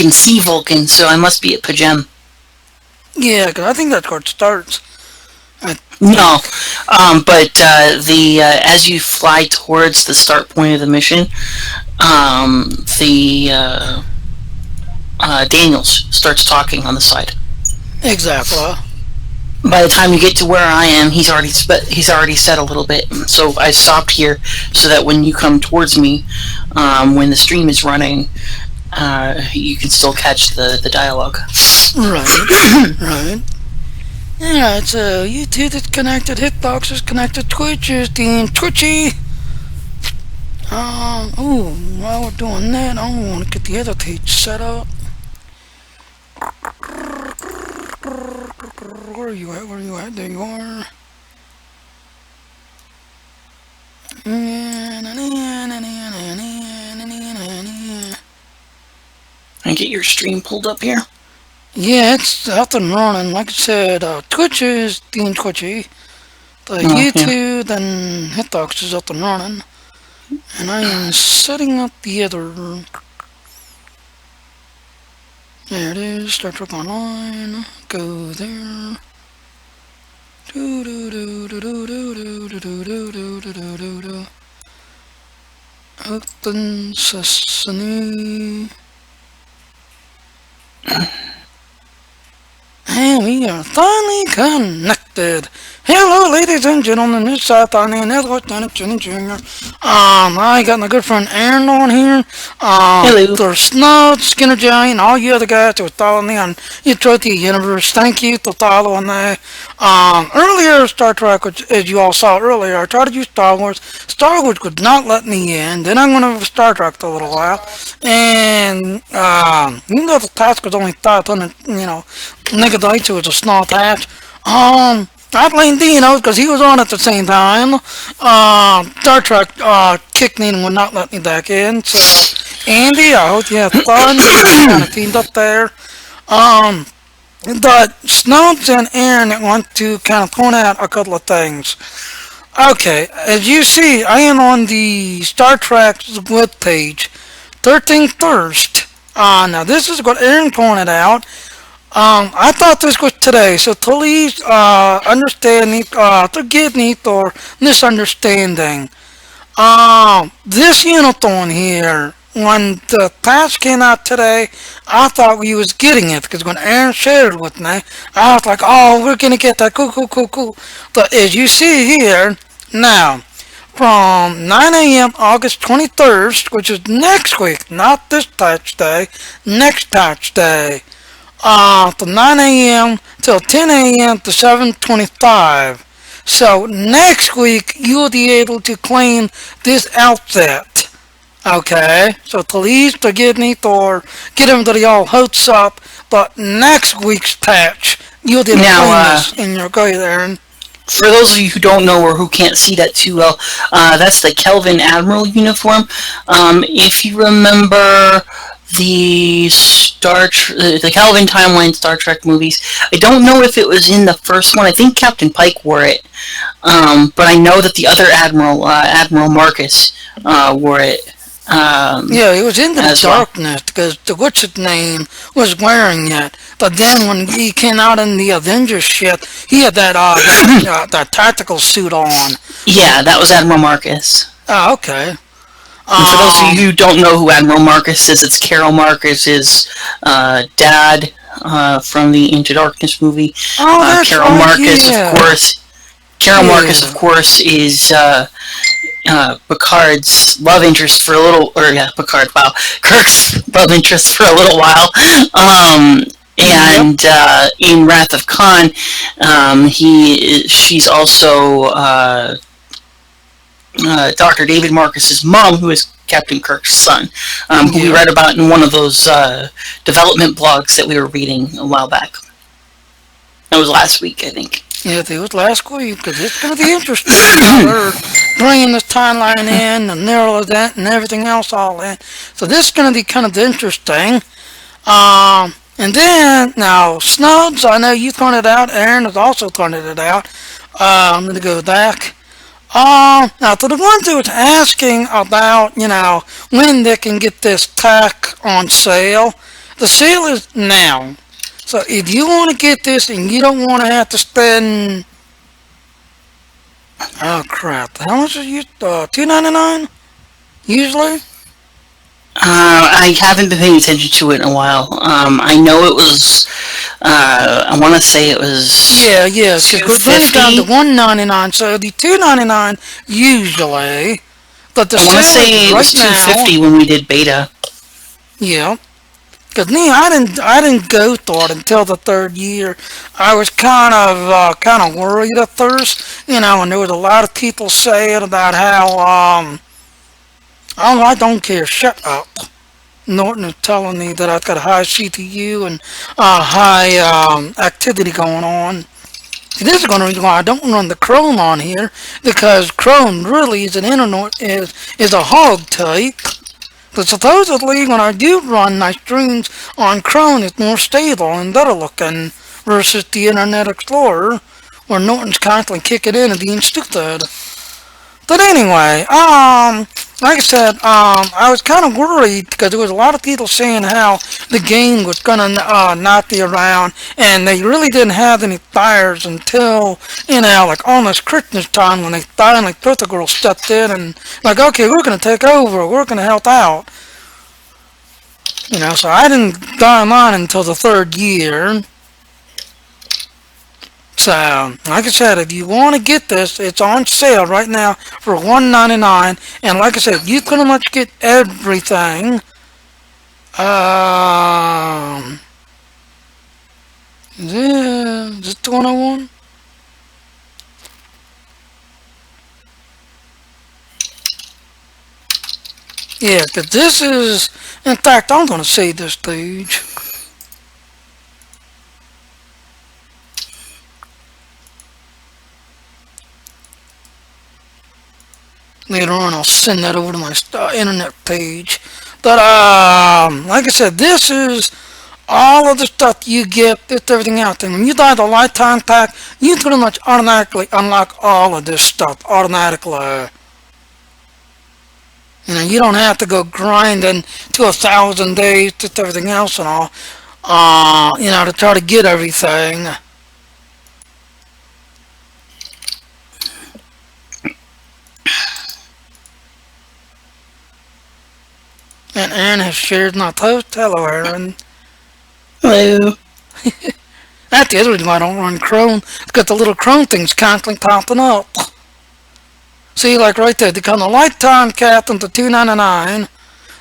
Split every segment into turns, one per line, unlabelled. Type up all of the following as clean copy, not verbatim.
can see Vulcan, so I must be at Pajem.
Yeah, 'cause I think that's where it starts. I
No,
think.
but the as you fly towards the start point of the mission, the Daniels starts talking on the side.
Exactly.
By the time you get to where I am, he's already said a little bit. So I stopped here so that when you come towards me, when the stream is running, you can still catch the dialogue.
Right. Right. Yeah, so YouTube is connected, Hitbox is connected, Twitch is being Twitchy. Oh, while we're doing that, I want to get the other page set up. Where are you at? Where are you at? There you are.
And get your stream pulled up here.
Yeah, it's up and running. Like I said, Twitch is being Twitchy. The
Oh, yeah.
YouTube and Hitbox is up and running. And I am setting up the other. There it is. Star Trek Online. Go there. Do do do do do do do do do do do do do do. Open Sesame. And we are finally connected. Hello, ladies and gentlemen. This is Tiny and Edward Dennison Jr. I got my good friend Aaron on here.
Hello.
There's Snow, Skinner Jay, and all you other guys who are following me on Entropia Universe. Thank you for following me. Earlier, Star Trek, which, as you all saw earlier, I tried to use Star Wars. Star Wars would not let me in. Then I went over to Star Trek for a little while. And, even though the task was only 500, megabytes, it was a small task. I blame Dino because he was on at the same time. Star Trek kicked me and would not let me back in. So, Andy, I hope you had fun. We kind of teamed up there. But Snopes and Aaron want to kind of point out a couple of things. Okay, as you see, I am on the Star Trek web page, 13th Thirst. Now this is what Aaron pointed out. I thought this was today, so please understand me, forgive me for misunderstanding. This unicorn here, when the patch came out today, I thought we was getting it because when Aaron shared it with me, I was like, "Oh, we're gonna get that, cool, cool, cool, cool." But as you see here, now from 9 a.m. August 23rd, which is next week, not this patch day, next patch day. From 9 a.m. till 10 a.m. to 7:25. So next week you'll be able to claim this outfit. Okay, so please forgive me for getting the all hopes up, but next week's patch you'll be able to claim this in your go ahead, Aaron.
For those of you who don't know or who can't see that too well, that's the Kelvin Admiral uniform. If you remember the Kelvin timeline Star Trek movies. I don't know if it was in the first one. I think Captain Pike wore it, but I know that the other Admiral, Admiral Marcus, wore it.
Yeah, it was in the
as well.
darkness because the what's his name was wearing it. But then when he came out in the Avengers ship, he had that tactical suit on.
Yeah, that was Admiral Marcus.
Oh, okay.
And for those of you who don't know who Admiral Marcus is, it's Carol Marcus's dad from the Into Darkness movie.
Oh, that's
Carol
right,
Marcus,
yeah.
of course. Carol
Yeah.
Marcus, of course, is Picard's love interest for a little, or yeah, Picard. Wow, Kirk's love interest for a little while. And in Wrath of Khan, she's also Dr. David Marcus's mom, who is Captain Kirk's son, who we read about in one of those development blogs that we were reading a while back. That was last week, I think.
Yeah, it was last week because it's going to be interesting. They're bringing this timeline in and narrow that and everything else all in. So this is going to be kind of interesting. And then, now, Snubs, I know you pointed out, Aaron has also pointed it out. I'm going to go back. Now, to the ones who was asking about, when they can get this pack on sale, The sale is now. So if you want to get this and you don't want to have to spend, oh crap, how much is you? $2.99 usually.
I haven't been paying attention to it in a while. I know it was. I want to say it was
Yeah, yeah, because
two
we're bringing it down to
fifty.
$1.99. So it'd be $2.99 usually. But the
I want to
sale is
say it was
right
two
now.
fifty when we did beta.
Yeah. Cause me, I didn't go through it until the third year. I was kind of worried at first, and there was a lot of people saying about how, I don't care, shut up. Norton is telling me that I've got a high CPU and high activity going on. See, this is going to reason why I don't run the Chrome on here because Chrome really is an internet is a hog type. But supposedly, when I do run my streams on Chrome, it's more stable and better looking versus the Internet Explorer, where Norton's constantly kicking in and being stupid. But anyway, like I said, I was kind of worried because there was a lot of people saying how the game was gonna not be around, and they really didn't have any buyers until like almost Christmas time when they finally Twitter Girl stepped in and like, okay, we're gonna take over, we're gonna help out. So I didn't buy mine until the third year. So, like I said, if you want to get this, it's on sale right now for $1.99. And like I said, you pretty much get everything. Um, is this the one I want? Yeah, because this is, in fact, I'm going to save this page. Later on, I'll send that over to my internet page. But, like I said, this is all of the stuff you get, it's everything out there. When you buy the lifetime pack, you pretty much automatically unlock all of this stuff automatically. You don't have to go grinding to 1,000 days, just everything else and all, to try to get everything. And Aaron has shared my post. Hello, Aaron.
Hello.
That's the other reason why I don't run Chrome. Because the little Chrome thing's constantly popping up. See, like right there, they come the lifetime captain to $2.99,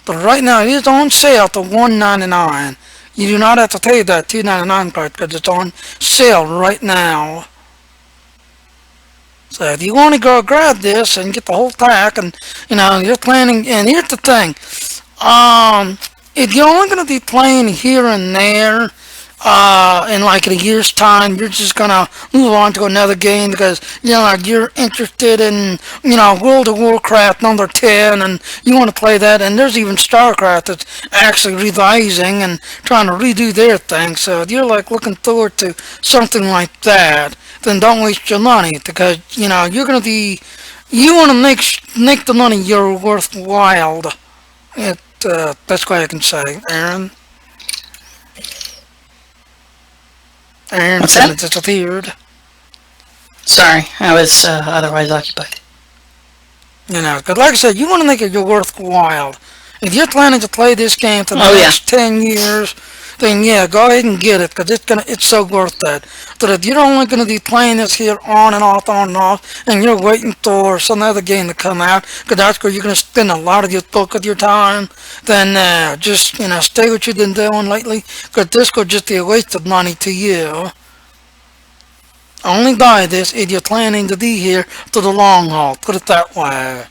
but right now it is on sale to $1.99. You do not have to pay that $2.99 part because it's on sale right now. So if you want to go grab this and get the whole pack, and you're planning, and here's the thing, if you're only going to be playing here and there, in like a year's time, you're just gonna move on to another game because like you're interested in World of Warcraft number 10, and you want to play that. And there's even StarCraft that's actually revising and trying to redo their thing. So if you're like looking forward to something like that, then don't waste your money because you're gonna be you want to make the money you're worthwhile. Best way I can say, Aaron. Aaron
What's
kind of
that?
disappeared.
Sorry, I was otherwise occupied.
Because like I said, you want to make it worthwhile. If you're planning to play this game for the
Oh yeah.
next 10 years, then yeah, go ahead and get it because it's so worth that. But if you're only gonna be playing this here on and off, and you're waiting for some other game to come out, because that's where you're gonna spend a lot of your bulk of your time, then just stay what you've been doing lately, because this could just be a waste of money to you. Only buy this if you're planning to be here for the long haul. Put it that way.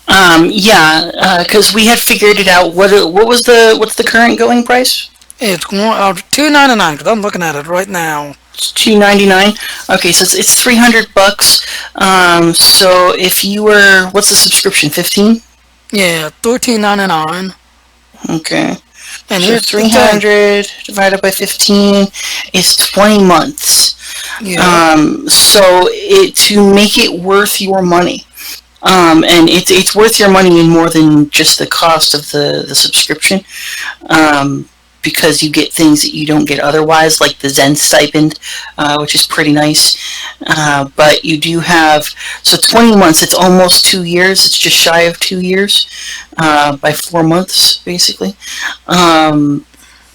Yeah, because we had figured it out. What's the current going price?
It's $2.99 because I'm looking at it right now.
It's $2.99. Okay, so it's $300. So if you were, what's the subscription? 15.
Yeah, $13.99.
Okay.
And
So
here's the thing.
300 divided by 15 is 20 months.
Yeah.
So to make it worth your money, and it's worth your money in more than just the cost of the subscription. Um, because you get things that you don't get otherwise, like the Zen stipend, which is pretty nice. But you do have, so 20 months, it's almost 2 years. It's just shy of 2 years by 4 months, basically.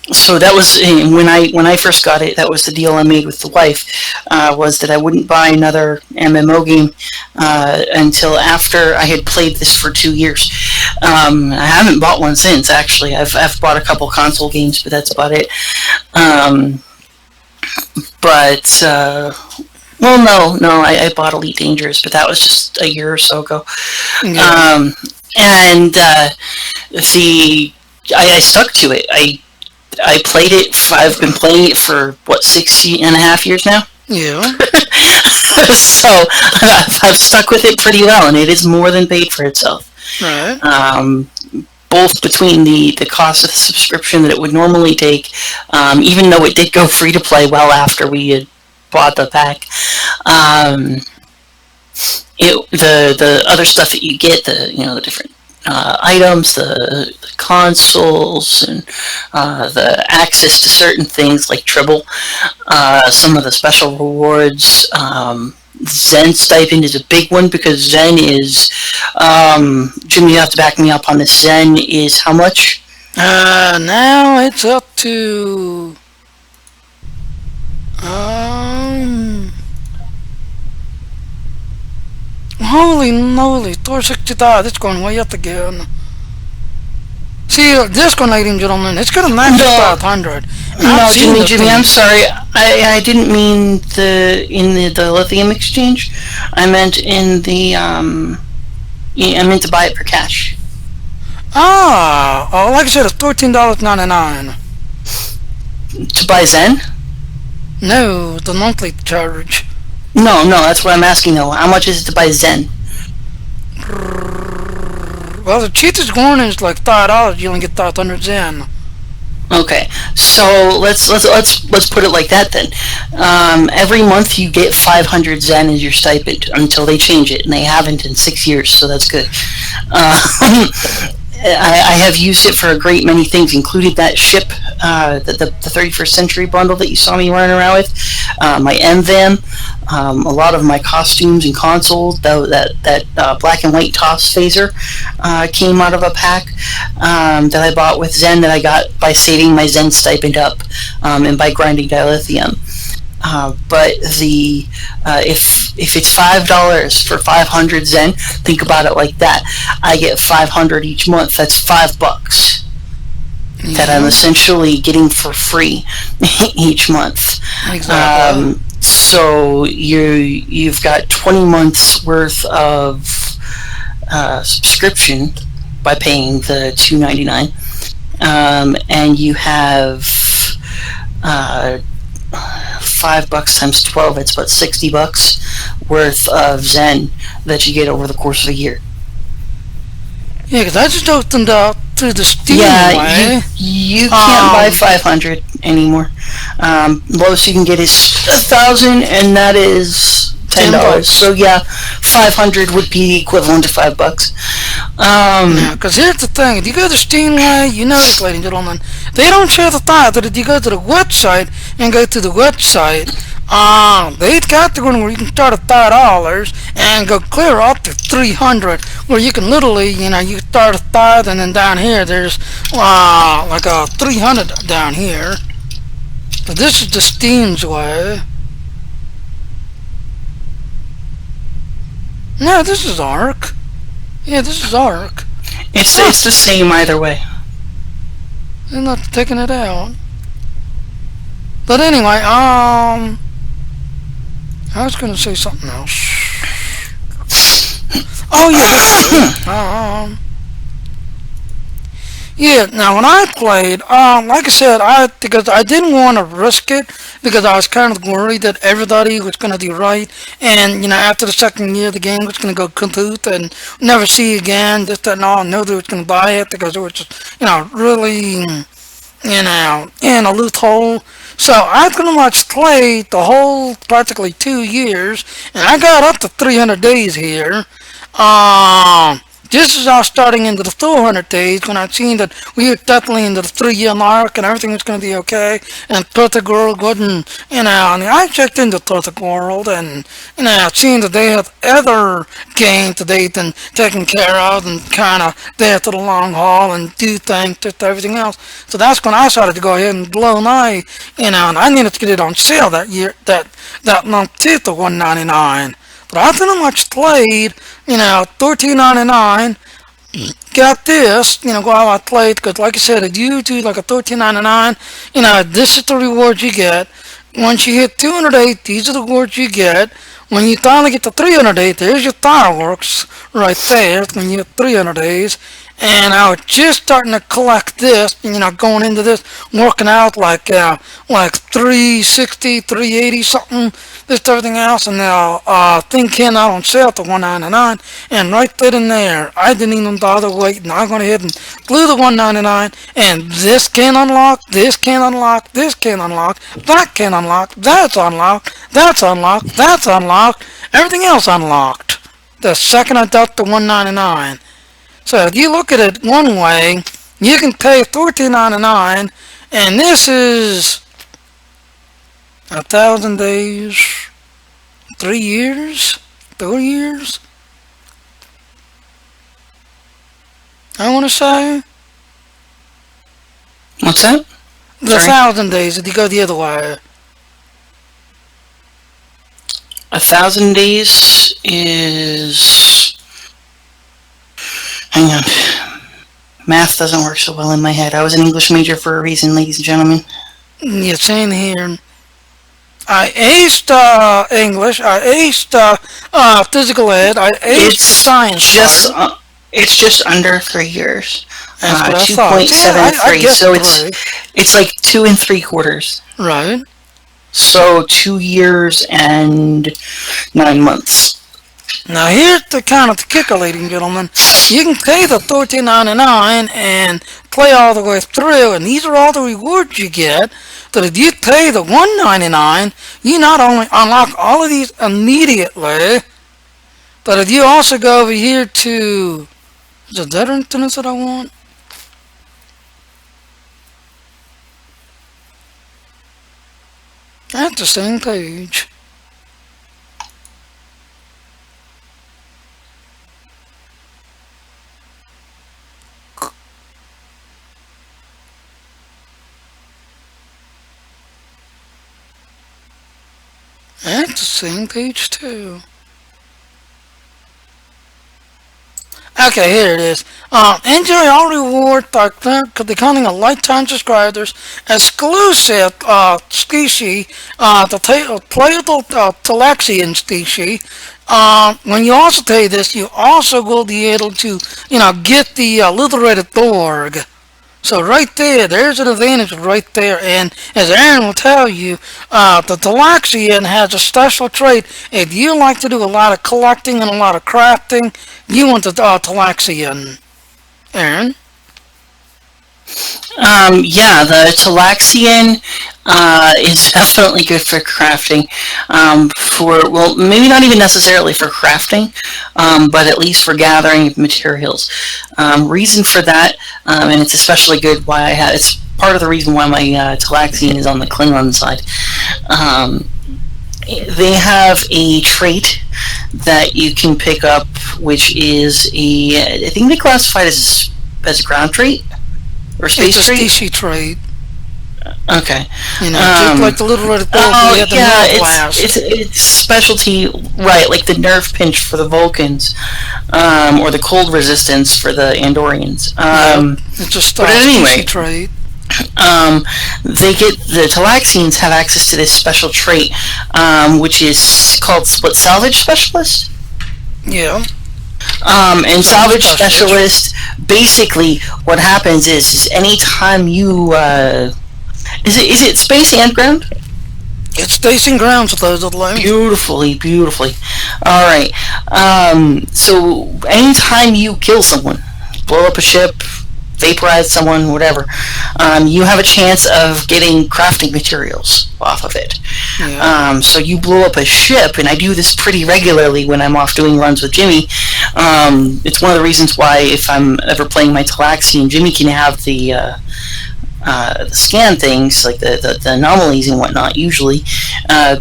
So that was when I first got it. That was the deal I made with the wife, was that I wouldn't buy another MMO game until after I had played this for 2 years. I haven't bought one since. Actually, I've bought a couple console games, but that's about it. But well, no, I bought Elite Dangerous, but that was just a year or so ago.
Yeah.
And I stuck to it. I played it. I've been playing it for what 60.5 years now.
Yeah.
So I've stuck with it pretty well, and it is more than paid for itself.
Right.
Both between the cost of the subscription that it would normally take, even though it did go free to play well after we had bought the pack. The other stuff that you get, the different items, the consoles, and the access to certain things like Tribble, some of the special rewards. Zen stipend is a big one because Zen is, Jim, you have to back me up on this. Zen is how much?
Now it's up to um. Holy moly, 465, it's going way up again. See, this one, ladies and gentlemen, it's got a 9500.
No, Jimmy, I'm sorry. I didn't mean in the lithium exchange. I meant in the, I meant to buy it for cash.
Oh, like I said, it's $13.99.
To buy Zen?
No, the monthly charge.
No, that's what I'm asking though. How much is it to buy Zen?
Well, the cheapest one is like $5. You only get 500 Zen.
Okay, so let's put it like that then. Every month you get 500 Zen as your stipend until they change it, and they haven't in 6 years, so that's good. I have used it for a great many things, including that ship, the 31st Century bundle that you saw me running around with, my MVAM, a lot of my costumes and consoles. That black and white toss phaser came out of a pack that I bought with Zen that I got by saving my Zen stipend up and by grinding dilithium. But if it's $5 for 500 Zen, think about it like that. I get 500 each month. That's $5 that I'm essentially getting for free each month.
Exactly.
So you've got 20 months worth of subscription by paying the $2.99, and you have $5 times 12. It's about $60 worth of Zen that you get over the course of a year.
Yeah, because I just opened up through the Steam way.
You can't buy 500 anymore. Lowest you can get is 1,000, and that is $10. So yeah, 500 would be the equivalent to $5.
Because here's the thing: if you go to Steam way, you notice, ladies and gentlemen, they don't show the thought that if you go to the website and go to the website, they've got the one where you can start at $5 and go clear up to 300, where you can literally, you start at 5, and then down here there's like a 300 down here. But this is the Steam's way. No, this is Arc. Yeah, this is Arc.
It's the same either way.
They're not taking it out. But anyway, I was going to say something else. Oh yeah. Yeah, now when I played, like I said, because I didn't want to risk it, because I was kind of worried that everybody was going to do right, and, after the second year, the game was going to go kaput and never see you again, this, that, and all, and nobody was going to buy it, because it was just, really, in a loophole. So I pretty much played the whole, practically 2 years, and I got up to 300 days here, This is all starting into the 400 days when I seen that we were definitely into the 3 year mark and everything was going to be okay. And Perfect World wouldn't, and I checked into Perfect World and, seen that they have other games that they've been taken care of and kind of there for the long haul and do things to everything else. So that's when I started to go ahead and blow my, and I needed to get it on sale that year, that month too for 199. But I pretty much played, $13.99. Got this, go out I played, because like I said, if you do like a $13.99, this is the reward you get. Once you hit 208, these are the rewards you get. When you finally get to 308, there's your fireworks right there when you hit 300 days. And I was just starting to collect this, going into this, working out like 360, 380 something, this everything else, and now thing came out on sale for 199, and right then and there, I didn't even bother waiting. I went ahead and blew the 199, and this can unlock, this can unlock, this can unlock, that can unlock, that's unlocked, that's unlocked, that's unlocked, everything else unlocked. The second I got the 199. So if you look at it one way, you can pay $14.99, and this is 1,000 days, 3 years, 4 years. I want to say
What's that?
the
Sorry.
1,000 days if you go the other way.
1,000 days is. Hang on. Math doesn't work so well in my head. I was an English major for a reason, ladies and gentlemen.
You're saying here. I aced English. I aced physical ed. I aced
It's
science.
just it's just under 3 years.
That's what I thought. Yeah, I
2.73.
guessed
So
it right.
it's like 2 3/4.
Right.
So 2 years and 9 months.
Now here's the kind of the kicker, ladies and gentlemen. You can pay the $13.99 and play all the way through, and these are all the rewards you get. But if you pay the $1.99, you not only unlock all of these immediately, but if you also go over here to, is it that internet that I want? That's the same page. That's the same page too. Okay, here it is. Enjoy all rewards by becoming a lifetime subscribers, exclusive species, the playable Talaxian species. When you also pay this, you also will be able to, get the liberated Borg. So right there, there's an advantage right there. And as Aaron will tell you, the Delaxian has a special trait. If you like to do a lot of collecting and a lot of crafting, you want the Delaxian. Aaron?
Yeah, the Talaxian is definitely good for crafting. Well, maybe not even necessarily for crafting, but at least for gathering of materials. Reason for that, and it's especially good why it's part of the reason why my Talaxian is on the Klingon side. They have a trait that you can pick up, which is I think they classify it as a ground trait. Or space
It's a
trait?
species trait.
Okay.
Just like the little red Borg, we have the
yeah,
nerve blast.
it's specialty, right? Like the nerve pinch for the Vulcans, or the cold resistance for the Andorians.
It's just
but anyway,
species trait.
The Talaxians have access to this special trait, which is called salvage specialist.
Yeah.
And salvage specialist, basically what happens is anytime you is it space and ground?
It's spacing ground supposedly.
Beautifully. All right. So anytime you kill someone, blow up a ship, vaporize someone, whatever, you have a chance of getting crafting materials off of it.
Yeah.
So you blow up a ship, and I do this pretty regularly when I'm off doing runs with Jimmy. It's one of the reasons why, if I'm ever playing my Talaxian, Jimmy can have the scan things, like the anomalies and whatnot, usually,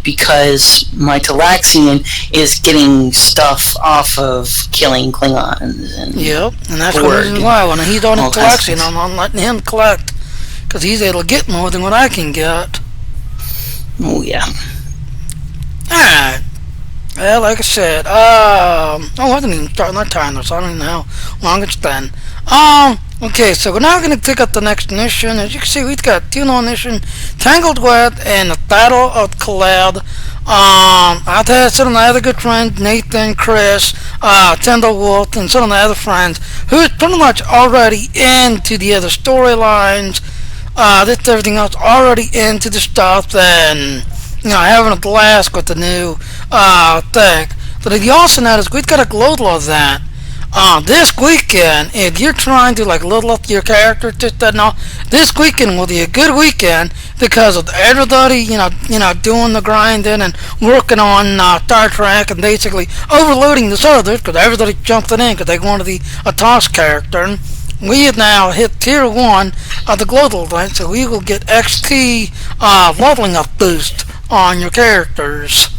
because my Talaxian is getting stuff off of killing Klingons and
Yep, and that's
Borg
the reason why when he's on
all
a
kinds of
collection,
things.
I'm not letting him collect because he's able to get more than what I can get.
Oh, yeah.
Alright. Well, like I said, I wasn't even starting that timer, so I don't even know how long it's been. Okay, so we're now going to pick up the next mission. As you can see, we've got Toon on mission, Tangled Web, and the Battle of Collab. I've had some of my other good friends, Nathan, Chris, Tyndall Wolf, and some of my other friends, who's pretty much already into the other storylines, this everything else, already into the stuff, and having a blast with the new thing. But the awesome that is we've got a global of that. This weekend, if you're trying to like level up your character, just that now, this weekend will be a good weekend because of everybody, doing the grinding and working on Star Trek and basically overloading the servers because everybody jumped in because they wanted a TOS character. And we have now hit tier 1 of the global event, so we will get XP leveling up boost on your characters.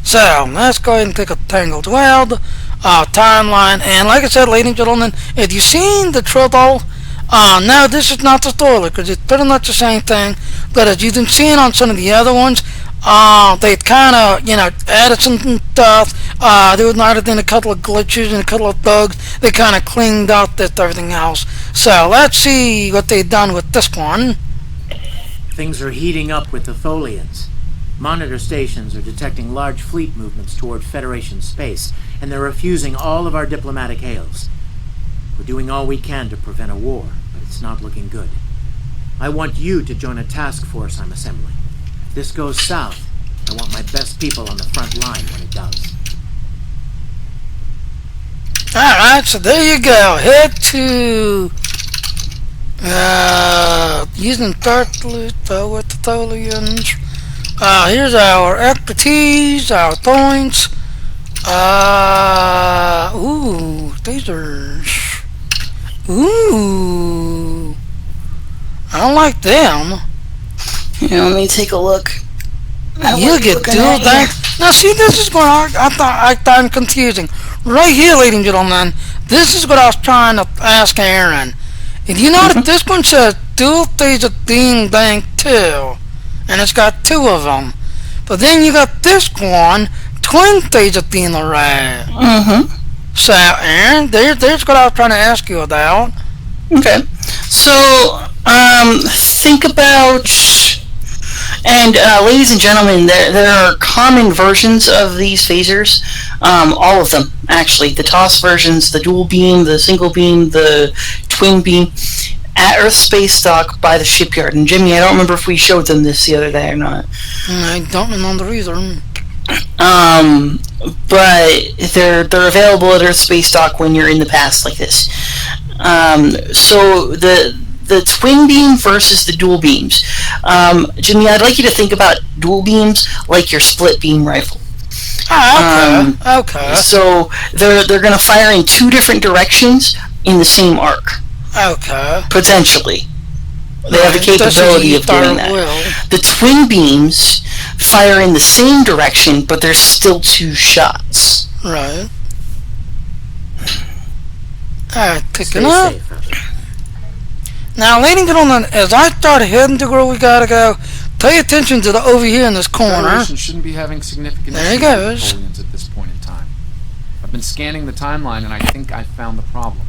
So let's go ahead and click a Tangled Web timeline, and like I said, ladies and gentlemen, if you've seen the trouble, no, this is not the spoiler because it's pretty much the same thing. But as you've been seeing on some of the other ones, they kind of added some stuff. There might have been a couple of glitches and a couple of bugs. They kind of cleaned up this everything else. So let's see what they've done with this one.
Things are heating up with the Tholians. Monitor stations are detecting large fleet movements toward Federation space, and they're refusing all of our diplomatic hails. We're doing all we can to prevent a war, but it's not looking good. I want you to join a task force I'm assembling. If this goes south, I want my best people on the front line when it does.
Alright, so there you go. Head to using Turtle with the Tholians. Here's our expertise, our points. These are. Ooh. I don't like them.
Yeah, let me take a look.
You get dual bank. Now, see, this is what I find confusing. Right here, ladies and gentlemen, this is what I was trying to ask Aaron. If you know that this one says dual phaser beam bank 2. And it's got 2 of them. But then you got this one, twin phaser beam array. So, Aaron, there's what I was trying to ask you about.
Okay. So, think about, and ladies and gentlemen, there are common versions of these phasers. All of them, actually. The TOS versions, the dual beam, the single beam, the twin beam. At Earth Space Dock by the shipyard. And Jimmy, I don't remember if we showed them this the other day or not.
I don't remember either.
But they're available at Earth Space Dock when you're in the past like this. So the twin beam versus the dual beams. Jimmy, I'd like you to think about dual beams like your split beam rifle.
Okay.
So they're going to fire in 2 different directions in the same arc.
Okay.
Potentially. They have the capability of doing that. The twin beams fire in the same direction, but there's still 2 shots.
Right. Alright, picking up. Now, ladies and gentlemen, as I start heading to where we gotta go, pay attention to the over here in this corner.
Federation shouldn't be having significant
There he
issues
goes.
with Tholians at this point in time. I've been scanning the timeline and I think I found the problem.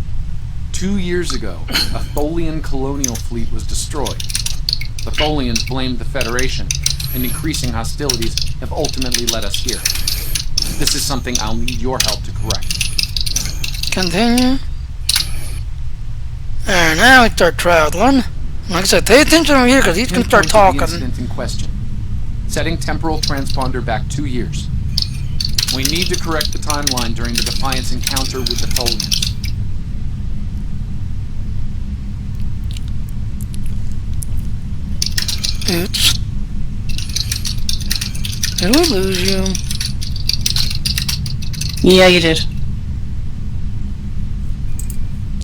2 years ago, a Tholian colonial fleet was destroyed. The Tholians blamed the Federation, and increasing hostilities have ultimately led us here. This is something I'll need your help to correct.
Continue. And now we start traveling. Like I said, pay attention over here because he's going to start
Pinpoint
talking.
the incident in question. Setting temporal transponder back 2 years. We need to correct the timeline during the Defiance encounter with the Tholians.
Oops. Did we lose you?
Yeah, you did.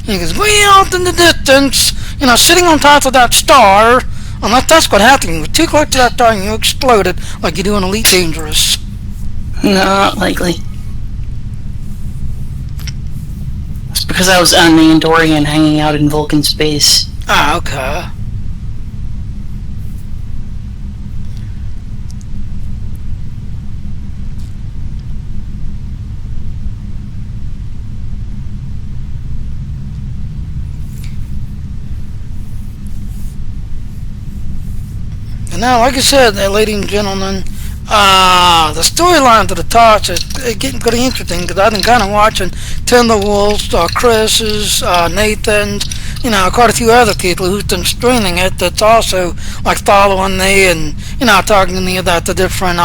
He goes, way out in the distance, sitting on top of that star. Unless that's what happened. You were too close to that star and you exploded like you do in Elite Dangerous.
Not likely. It's because I was on the Andorian hanging out in Vulcan space.
Ah, okay. And now, like I said, ladies and gentlemen, the storyline to the Tots is getting pretty interesting because I've been kind of watching Timberwolves, Chris's, Nathan's, quite a few other people who's been streaming it that's also like following me and, talking to me about the different,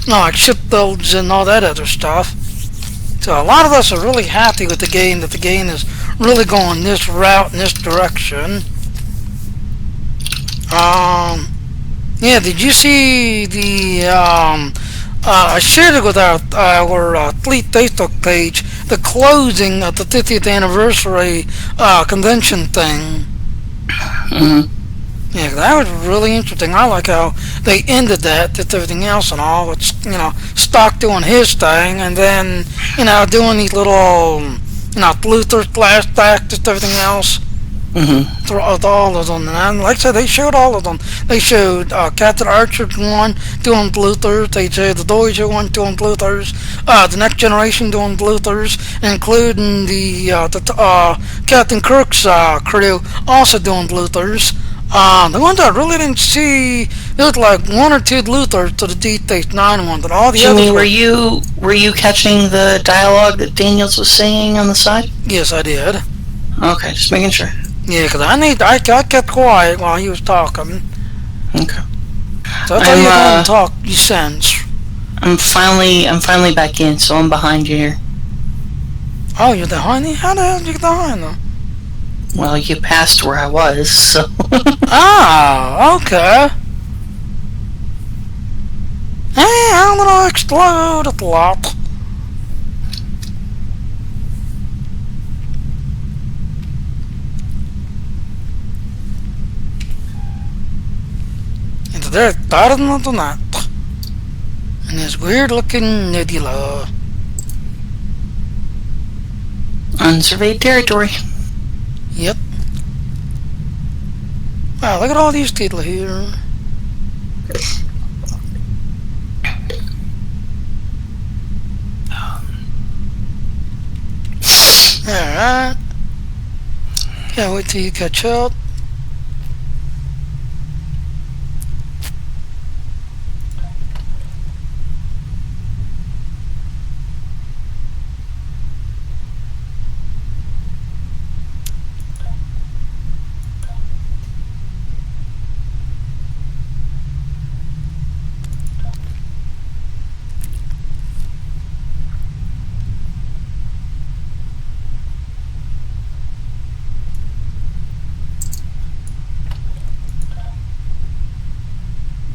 like ship builds and all that other stuff. So a lot of us are really happy with the game, that the game is really going this route and this direction. Yeah, did you see the, I shared it with our Fleet Facebook page, the closing of the 50th anniversary, convention thing.
Mm-hmm.
Yeah, that was really interesting. I like how they ended that, with everything else and all. It's, Stock doing his thing, and then, doing these little, Luther flashbacks, just everything else.
Mm-hmm.
Throughout all of them, and like I said, they showed all of them. They showed Captain Archer's one doing Bluthers. They showed the Dozier one doing Bluthers. The Next Generation doing Bluthers, including the Captain Kirk's crew also doing Bluthers. The ones I really didn't see, there was like one or two Bluthers to the Deep Space Nine one, but all the
Jimmy,
others
were you catching the dialogue that Daniels was saying on the side?
Yes, I did.
Okay, just making sure.
Yeah, because I kept quiet while he was talking.
Okay.
So I thought you were going to talk, you sense.
I'm finally back in, so I'm behind you here.
Oh, you're behind me? How the hell did you get behind them?
Well, you passed where I was, so...
Ah, okay. Hey, I'm gonna explode a lot. And they're better than that. And this weird looking nebula.
Unsurveyed territory.
Yep. Wow, look at all these people here. Alright. Can't wait till you catch up.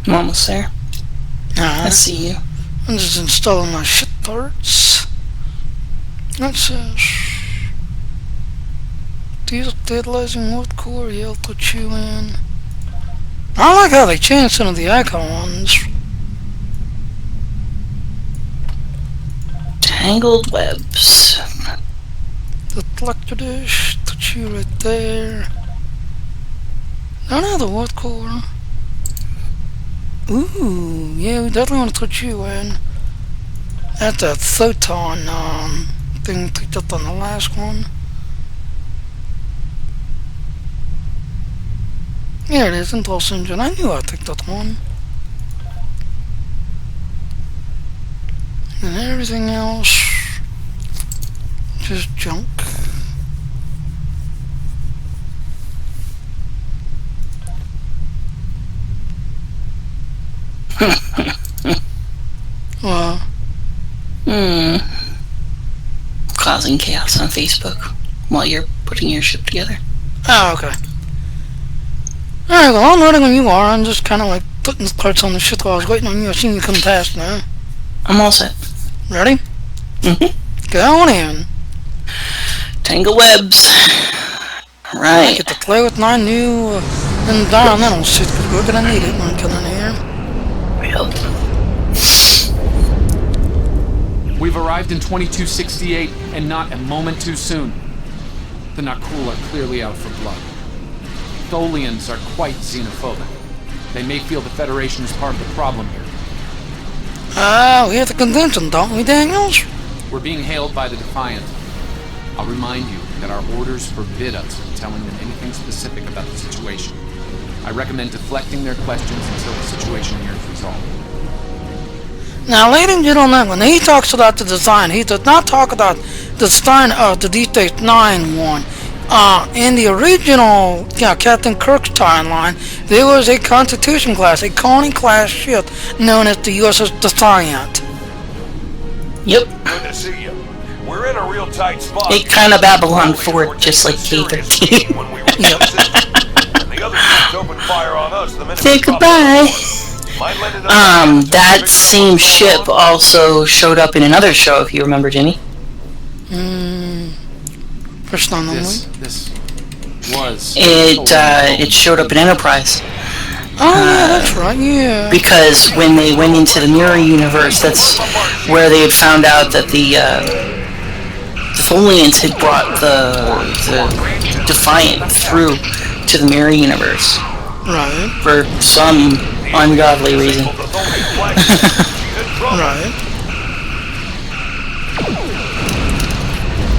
I'm almost there. I see you.
I'm just installing my ship parts. That says diesel stabilizing wood core, yell put you in. I like how they changed some of the icons.
Tangled webs.
The collector dish, put you right there. I don't know the wood core. Ooh, yeah, we definitely want to put you in. That's that photon thing picked up on the last one. Here it is, impulse engine. I knew I picked up one. And everything else, just junk. Well,
Causing chaos on Facebook while you're putting your ship together.
oh, okay. Alright, well, I'm ready when you are. I'm just kind of like putting the parts on the shit while I was waiting on you. I seen you come past now.
I'm all set.
Ready?
Mm-hmm.
Go on in.
Tangle webs.
I
Right.
get to play with my new environmental shit because we're gonna need it when I come in here.
Yep.
We've arrived in 2268, and not a moment too soon. The Nakul are clearly out for blood. Tholians are quite xenophobic. They may feel the Federation is part of the problem here.
We have the convention, don't we, Daniels?
We're being hailed by the Defiant. I'll remind you that our orders forbid us from telling them anything specific about the situation. I recommend deflecting their questions until the situation here is resolved.
Now, ladies and gentlemen, when he talks about the design, he does not talk about the design of the Deep Space Nine one. In the original Captain Kirk's timeline, there was a Constitution class, a Coney class ship known as the USS Defiant.
Yep.
Good to see you. We're in a real tight spot.
It kind of Babylon 4, just like K-13.
When we were in the system, and the other ships opened fire on us the minute
Say
we dropped
goodbye.
the
That same ship also showed up in another show, if you remember, Jimmy.
First time only.
This was...
It showed up in Enterprise.
Oh, yeah, that's right, yeah.
Because when they went into the Mirror Universe, that's where they had found out that the Tholians had brought the Defiant through to the Mirror Universe.
Right.
For some ungodly reason.
Right.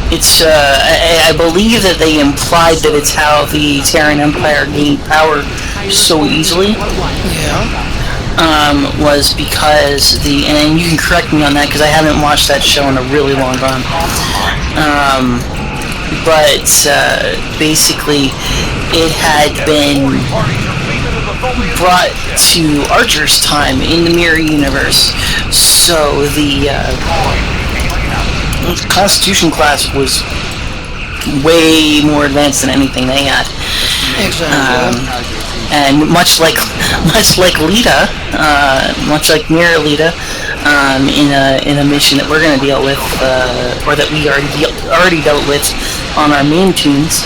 It's, I believe that they implied that it's how the Terran Empire gained power so easily.
Yeah.
Was because and you can correct me on that because I haven't watched that show in a really long time. But basically, it had been brought to Archer's time in the Mirror Universe, so the Constitution class was way more advanced than anything they had.
Exactly.
And much like Lita, much like Mirror Lita, in a mission that we're going to deal with, or that we already dealt with on our main tunes,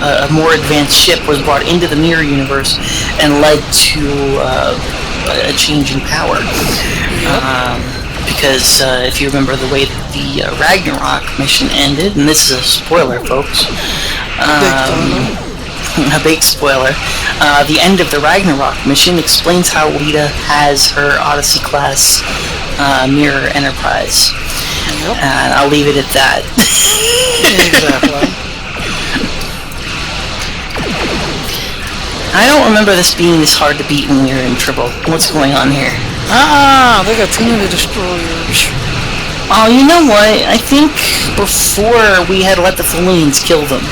a more advanced ship was brought into the Mirror Universe and led to a change in power. Because if you remember the way that the Ragnarok mission ended, and this is a spoiler, folks. A big spoiler. The end of the Ragnarok mission explains how Lita has her Odyssey class mirror Enterprise.
Yep.
And I'll leave it at that.
Exactly.
I don't remember this being this hard to beat when we were in trouble. What's going on here?
They got too many destroyers.
Oh, you know what? I think before we had let the Tholians kill them.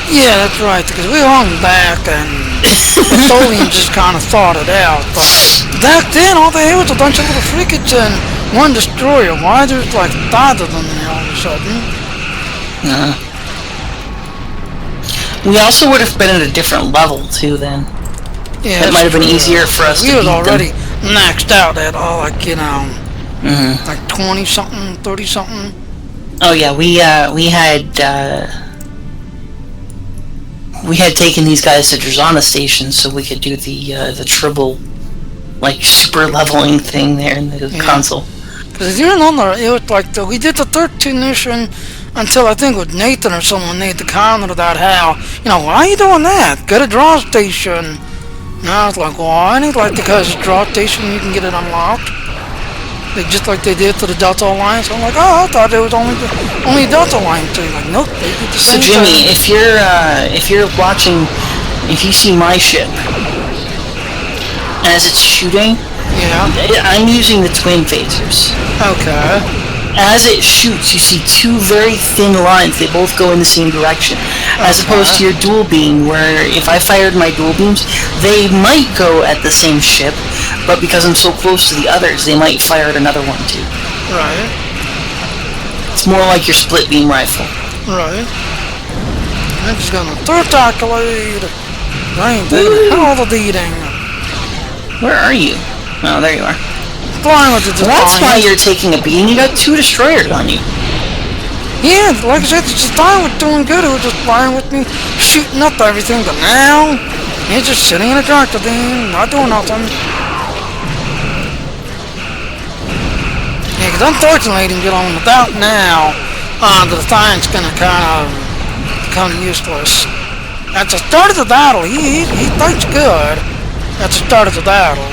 Yeah, that's right, because we hung back and the Tholians just kind of thought it out. But back then, all they had was a bunch of little frigates and one destroyer. Why there's like 5 of them there all of a sudden?
We also would have been at a different level too then.
Yeah,
it might have been easier for us to
beat them. We was already
them.
maxed out at all, like, you know, like 20-something, 30-something.
Oh yeah, we had taken these guys to Drazana Station so we could do the triple, like, super leveling thing there in the console.
Because you remember, it was like, we did the 13th mission until I think with Nathan or someone made the comment about how, you know, why are you doing that? Get a draw station. And I was like, why? And he's like, because it's a draw station, you can get it unlocked. Just like they did to the Delta Alliance. I'm like, oh, I thought it was only Delta Alliance thing. Like, nope, they did the
So
same
Jimmy,
thing.
if you're watching, if you see my ship as it's shooting, I'm using the twin phasers.
Okay.
As it shoots, you see 2 very thin lines. They both go in the same direction, as opposed to your dual beam, where if I fired my dual beams, they might go at the same ship, but because I'm so close to the others, they might fire at another one too.
Right.
It's more like your split beam rifle.
Right. I'm just gonna tentaculate. I ain't doing all the eating.
Where are you? Oh, there you are.
Flying with the
That's why
Defiant.
you're taking a beating. You got 2 destroyers on you.
Yeah, like I said, the Defiant was doing good. It was just flying with me, shooting up everything. But now, he's just sitting in a tractor thing, not doing nothing. Yeah, because unfortunately, he didn't get on without now. The Defiant's gonna kind of become useless. At the start of the battle, he fights good. At the start of the battle.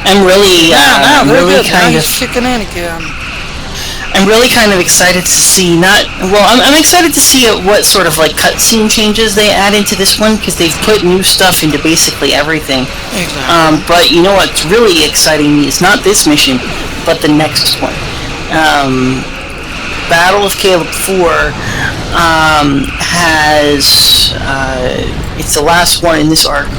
I'm really,
Now
I'm
they're
really
good. Now
kind of,
he's kicking in again.
I'm really kind of excited to see I'm excited to see what sort of like cutscene changes they add into this one because they've put new stuff into basically everything.
Exactly.
But you know what's really exciting me is not this mission, but the next one. Battle of Caleb 4 has it's the last one in this arc.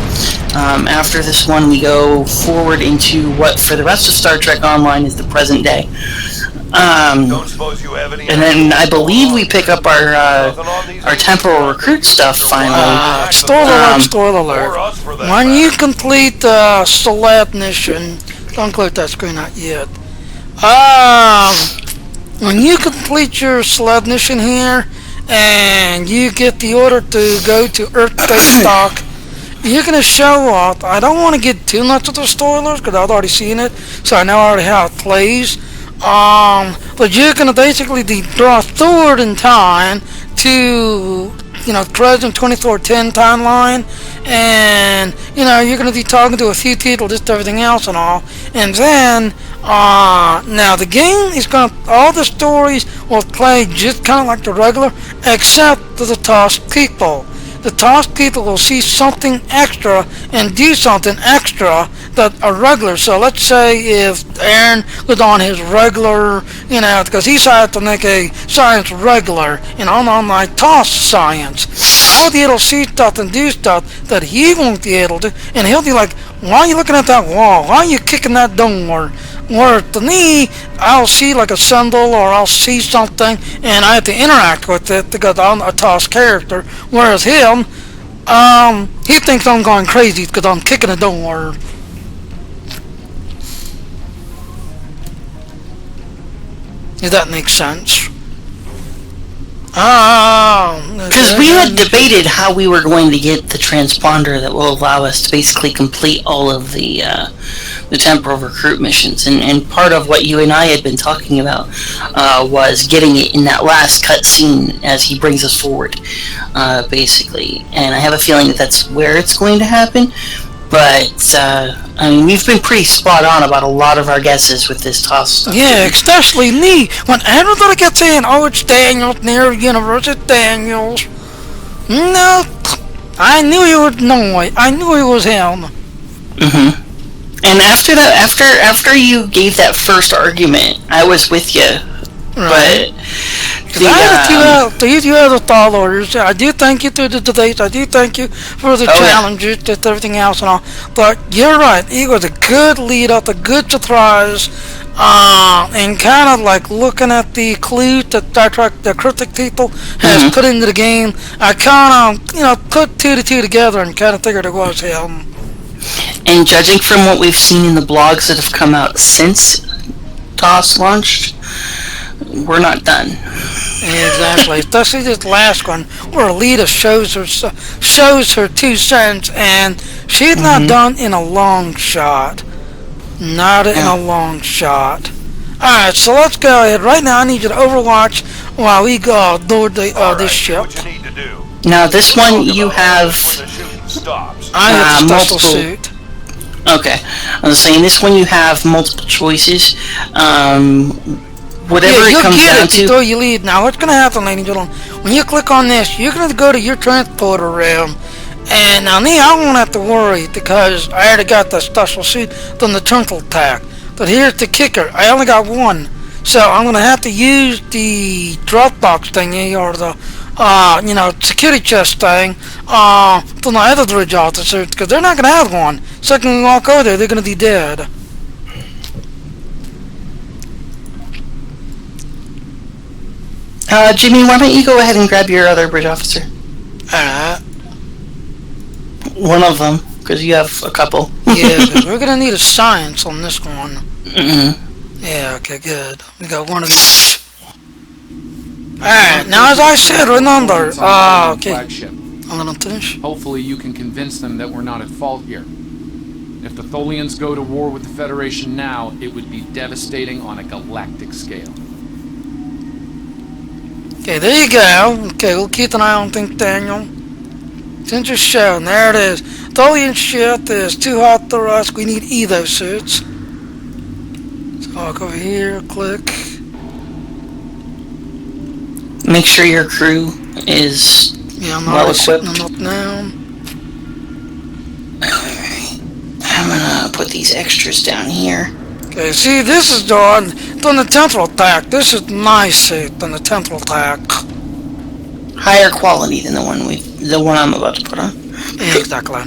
After this one, we go forward into what for the rest of Star Trek Online is the present day.
Don't suppose you have any.
And then I believe we pick up our temporal recruit stuff finally.
Spoiler alert. When you complete the Select mission, don't click that screen out yet. When you complete your Select mission here, and you get the order to go to Earth Base Dock, you're gonna show up. I don't want to get too much of the spoilers because I've already seen it, so I know already how it plays. But you're gonna basically draw forward in time to present 2410 timeline, and you're gonna be talking to a few people, just everything else and all, and then now the game is all the stories will play just kind of like the regular, except for the task people. The task people will see something extra and do something extra that are regular. So let's say if Aaron was on his regular, because he decided to make a science regular, on my task science, I'll be able to see stuff and do stuff that he won't be able to, and he'll be like, why are you looking at that wall? Why are you kicking that door? Where to me, I'll see like a symbol or I'll see something and I have to interact with it because I'm a task character. Whereas him, he thinks I'm going crazy because I'm kicking a door. Does that make sense?
Because we had debated how we were going to get the transponder that will allow us to basically complete all of the temporal recruit missions, and part of what you and I had been talking about was getting it in that last cutscene as he brings us forward, basically. And I have a feeling that that's where it's going to happen. But, we've been pretty spot on about a lot of our guesses with this toss stuff.
Yeah, especially me. When everybody kept saying, oh, it's Daniels, near Universe, it's Daniels. No, I knew it was Noy. I knew it was him.
Mm-hmm. And after that, after you gave that first argument, I was with you. Right. But
I have a few other followers. I do thank you to the debates. I do thank you for the challenges, just everything else and all. But you're right. It was a good lead up, a good surprise, and kind of like looking at the clues that Star Trek, the critic people has put into the game. I kind of put 2 to 2 together and kind of figured it was him.
And judging from what we've seen in the blogs that have come out since TOS launched, we're not done.
Exactly, especially this last one, where Alita shows her 2 cents, and she's not done in a long shot. Not in a long shot. Alright, so let's go ahead. Right now, I need you to overwatch while we go aboard this ship.
Now, this one you have.
I have the special suit.
Okay, I was saying this one you have multiple choices. Whatever it comes down to.
Before you leave. Now, what's going to happen, ladies and gentlemen? When you click on this, you're going to go to your transporter room. And now, me, I won't have to worry because I already got the special suit from the Twinkle Attack. But here's the kicker. I only got one. So I'm going to have to use the Dropbox thingy or the, security chest thing for my other bridge officers because they're not going to have one. Second we walk over there, they're going to be dead.
Jimmy, why don't you go ahead and grab your other bridge officer?
Alright.
One of them, because you have a couple.
Yeah, 'cause we're gonna need a science on this one.
Mm-hmm.
Yeah, okay, good. We got one of each. Alright, now as I said, remember, okay.
Flagship.
I'm gonna finish.
Hopefully you can convince them that we're not at fault here. If the Tholians go to war with the Federation now, it would be devastating on a galactic scale.
Okay, there you go. Okay, we'll keep an eye on things, Daniel. Since you're showing, there it is. Tholian ship is too hot for us. We need Evo suits. So I'll go over here, click.
Make sure your crew is
Yeah, I'm
well
already setting
equipped.
them up now.
Alright. I'm gonna put these extras down here.
Okay, see, this is done the temporal attack. This is my suit than the temporal attack.
Higher quality than the one I'm about to put on.
Exactly.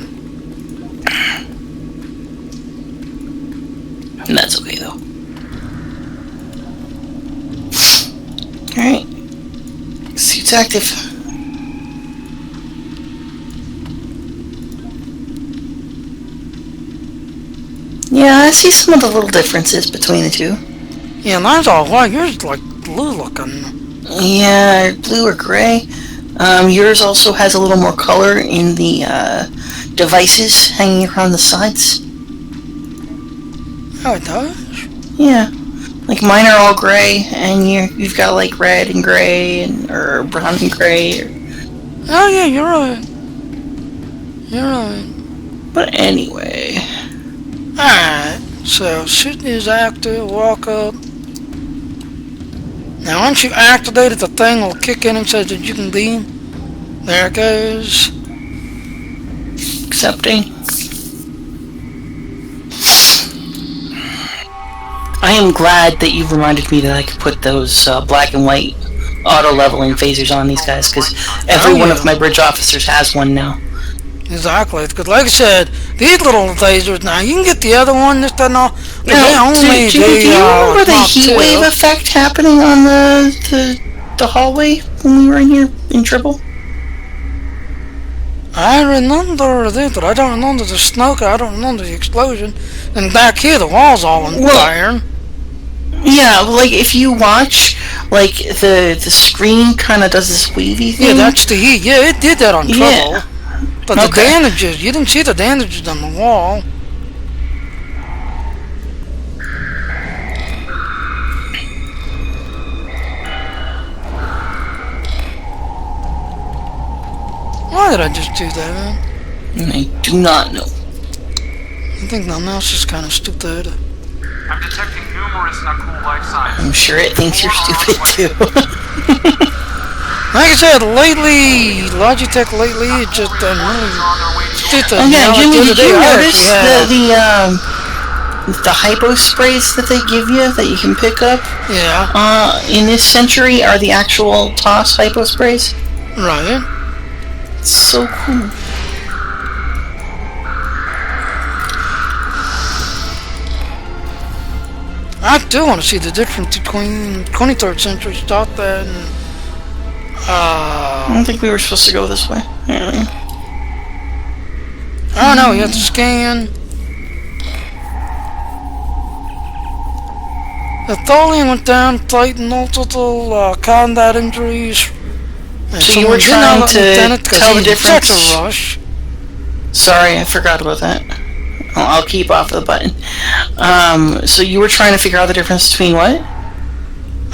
That's okay though. Alright. Suit's active. Yeah, I see some of the little differences between the two.
Yeah, mine's all white. Yours is like blue looking.
Yeah, blue or gray. Yours also has a little more color in the devices hanging around the sides.
Oh, it does?
Yeah, like mine are all gray, and you've got like red and gray, or brown and gray.
Oh, yeah, you're right. You're right.
But anyway,
Alright, so suit is active, walk up. Now once you activate it, the thing will kick in and says that you can beam. There it goes.
accepting. I am glad that you reminded me that I could put those black and white auto leveling phasers on these guys, because every one of my bridge officers has one now.
Exactly, because like I said, these little phasers now, you can get the other one, this, that, and all. But they
Now,
only
do you remember the
Mach
heat
2.
wave effect happening on the hallway when we were in here in Triple?
I remember this, but I don't remember the smoke, I don't remember the explosion. And back here, the wall's all on fire.
Yeah, like if you watch, like the screen kind of does this wavy thing.
Yeah, that's the heat. Yeah, it did that on Trouble.
Yeah.
But the damages, you didn't see the damages on the wall. Why did I just do that?
I do not know.
I think my mouse is kind of stupid.
I'm detecting numerous Nakul life signs.
I'm sure it thinks you're stupid too.
Like I said, lately, Logitech lately, it just doesn't really stupid.
Oh yeah,
Now,
Jimmy,
the
did
other day,
you
I
notice
actually had-
the hypo sprays that they give you that you can pick up?
Yeah,
In this century are the actual TOS hypo sprays.
right.
It's so cool.
I do want to see the difference between 23rd century stuff and
I don't think we were supposed to go this way. Anyway.
I don't know, you have to scan. The Tholian went down fighting multiple combat injuries. And
So you were
someone did not
trying to
lieutenant 'cause
tell the
he had
difference?
such a rush.
Sorry, I forgot about that. I'll keep off the button. So you were trying to figure out the difference between what?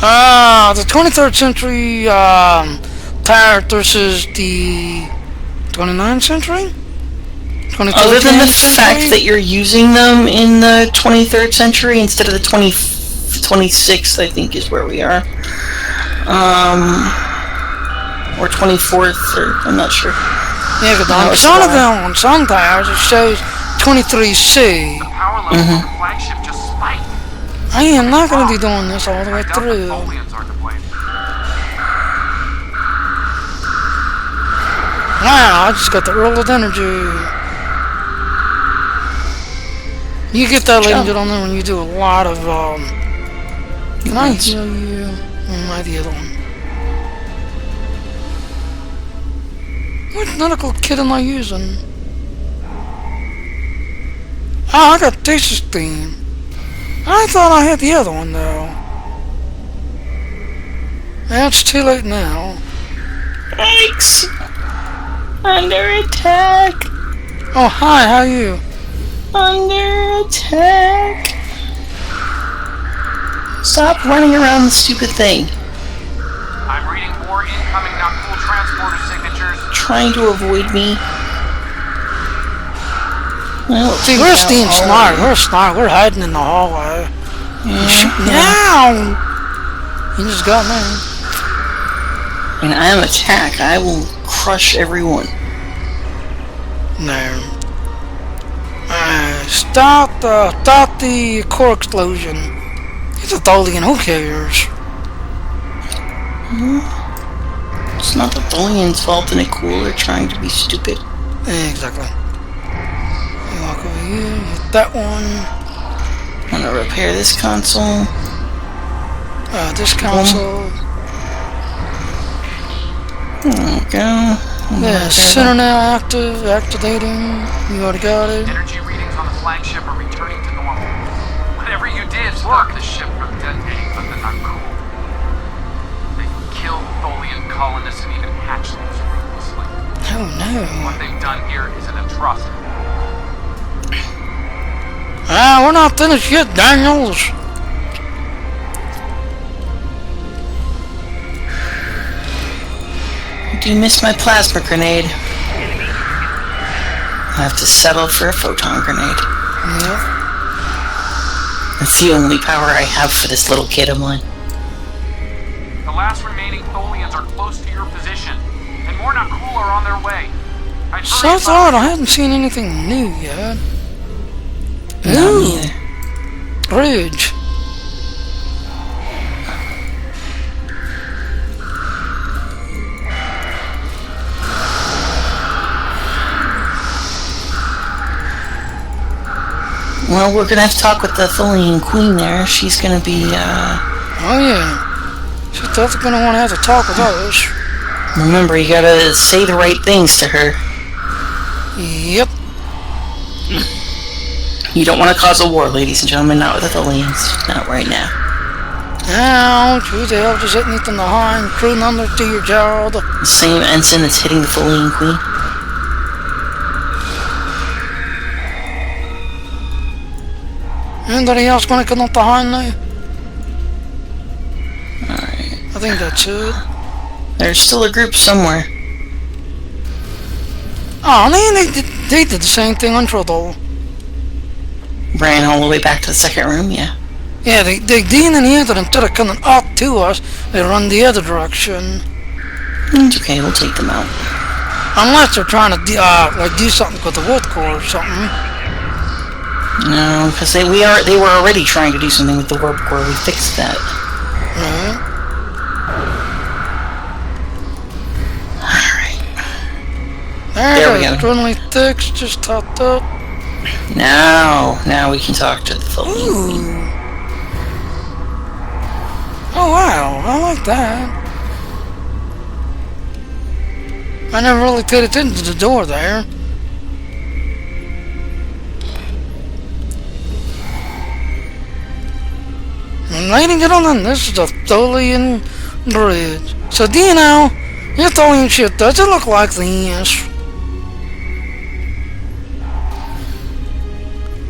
The 23rd century pirate versus the 29th century? 23rd
Other than the
century?
fact that you're using them in the 23rd century instead of the 26th, I think is where we are. Or 24th, or I'm not sure.
Yeah, because
No,
on
it's
some of
fine.
them, on some tires, it shows 23C.
Power level on the flagship just spiked.
I am not going to be doing this all the way
I doubt the
through.
Tholians are to blame.
Wow, I just got the Earl of Energy. You get that, ladies and gentlemen, when you do a lot of, can I heal you? Am I the other one? What medical kit am I using? Oh, I got Testosterone. I thought I had the other one though. It's too late now.
Yikes! Under attack!
Oh, hi, how are you?
Under attack! Stop running around the stupid thing.
I'm reading more incoming not cool transporter signatures.
Trying to avoid me. Well,
See, we're staying smart. We're smart. We're hiding in the hallway. Now! You just got me.
When I am attacked, I will crush everyone.
No. Stop the core explosion. It's a Tholian, who cares?
It's not the Tholian's fault in a cooler trying to be stupid.
Exactly. You walk over here, hit that one.
I'm gonna repair this console.
This console.
There we go.
Yeah, center now activating. You already got it.
Energy readings on the flagship are returning to normal. Whatever you did stopped the ship from detonating, but they're not cool. They killed Tholian colonists and even hatchlings ruthlessly.
Oh no.
What they've done here is an atrocity.
We're not finished yet, Daniels.
Do you miss my plasma grenade? I have to settle for a photon grenade.
Yep.
That's the only power I have for this little kid of mine.
The last remaining Tholians are close to your position, and more not cool are on their way.
So far, I haven't seen anything new yet.
Not either.
Bridge.
Well, we're gonna have to talk with the Tholian Queen there. She's gonna be,
Oh yeah. She's definitely gonna want to have to talk with us.
Remember, you gotta say the right things to her.
Yep.
You don't want to cause a war, ladies and gentlemen. Not with the Tholians. Not right now.
Ouch, who the hell just hit me from behind, crew number to your jaw?
The same ensign that's hitting the Tholian Queen.
Anybody else gonna come up behind me?
Alright.
I think that's it.
There's still a group somewhere.
Oh, they did the same thing on Trouble.
Ran all the way back to the second room, yeah.
Yeah, they did in here, but instead of coming up to us, they run the other direction.
It's okay, we'll take them out.
Unless they're trying to do something with the wood core or something.
No, because they were already trying to do something with the warp core. We fixed that.
Right.
Alright. There we go.
Friendly Thicks just topped up.
Now we can talk to the Tholian Queen.
Oh wow, I like that. I never really paid attention to the door there. And ladies and gentlemen, this is the Tholian Bridge. So do you know, your Tholian ship doesn't look like this.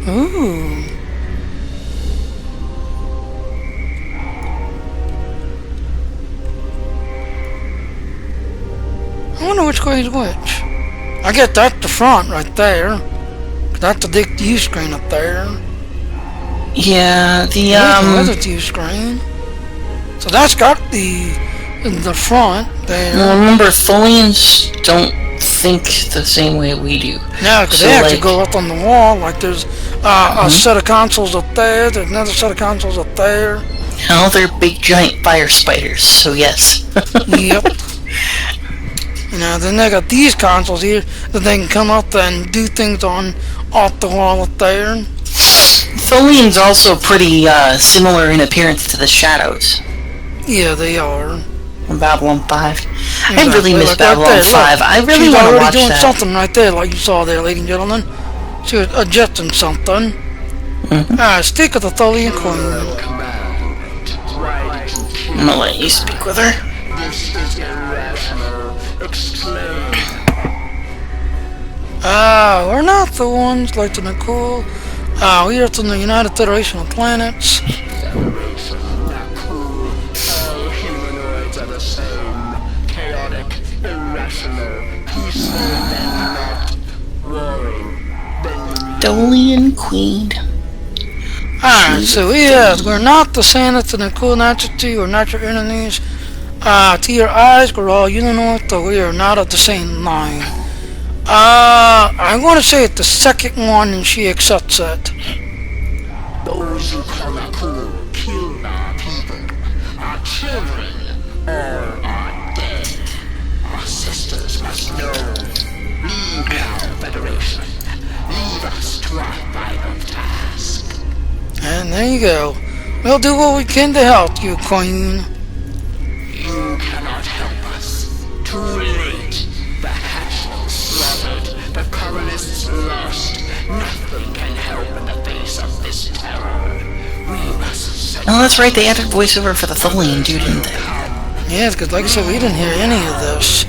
Ooh. I wonder which way is which. I get that's the front right there. That's the big view screen up there.
Yeah,
There's the view screen. So that's got the front there.
Well, remember, Tholians don't think the same way we do.
Yeah, because
So,
they actually
like-
go up on the wall. Like there's a set of consoles up there. There's another set of consoles up there.
Well, they're big giant fire spiders, so yes.
Yep. You know, then they got these consoles here that they can come up and do things on off the wall up there.
Tholian's also pretty similar in appearance to the Shadows
Yeah, they are.
from Babylon 5. I really miss
like
Babylon
right there,
5.
look.
I really
She's
want to
already
watch
doing
that.
something right there, like you saw there, ladies and gentlemen. She was adjusting something. Stick with the Tholian Queen.
I'm gonna let you speak with her.
This is irrational. Explain.
We're not the ones like the Nicole. We are from the United Federation of Planets.
Federation, not cool. All humanoids are the same. Chaotic, irrational, peaceful, then not. Warring, then
Dolian Queen.
Alright, so we're not the Santa to Nicole, not to you, or not your enemies. To your eyes, we're all humanoid, though we are not of the same line. I'm going to say it the second one, and she accepts it.
those who call are cool kill our people. Our children all are dead. Our sisters must know. Leave now, Federation. Leave us to our final task.
And there you go. We'll do what we can to help you, Queen.
You cannot help us. Too late. The hatchlings slaughtered. The colonists lost. Nothing can help in the face of this terror. We must
Oh, that's right. They added voiceover for the Tholian dude, didn't they?
Yes, because like I said, we didn't hear any of this.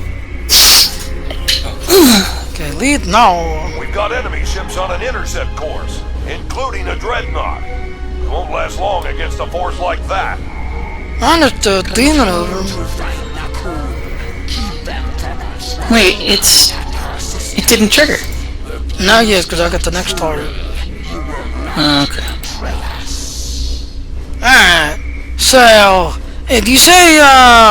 Okay, lead now.
We've got enemy ships on an intercept course, including a dreadnought. We won't last long against a force like that.
Understood. Demon over.
Wait, it didn't trigger.
Now, yes, because I got the next target.
Okay.
Alright. So, if you say,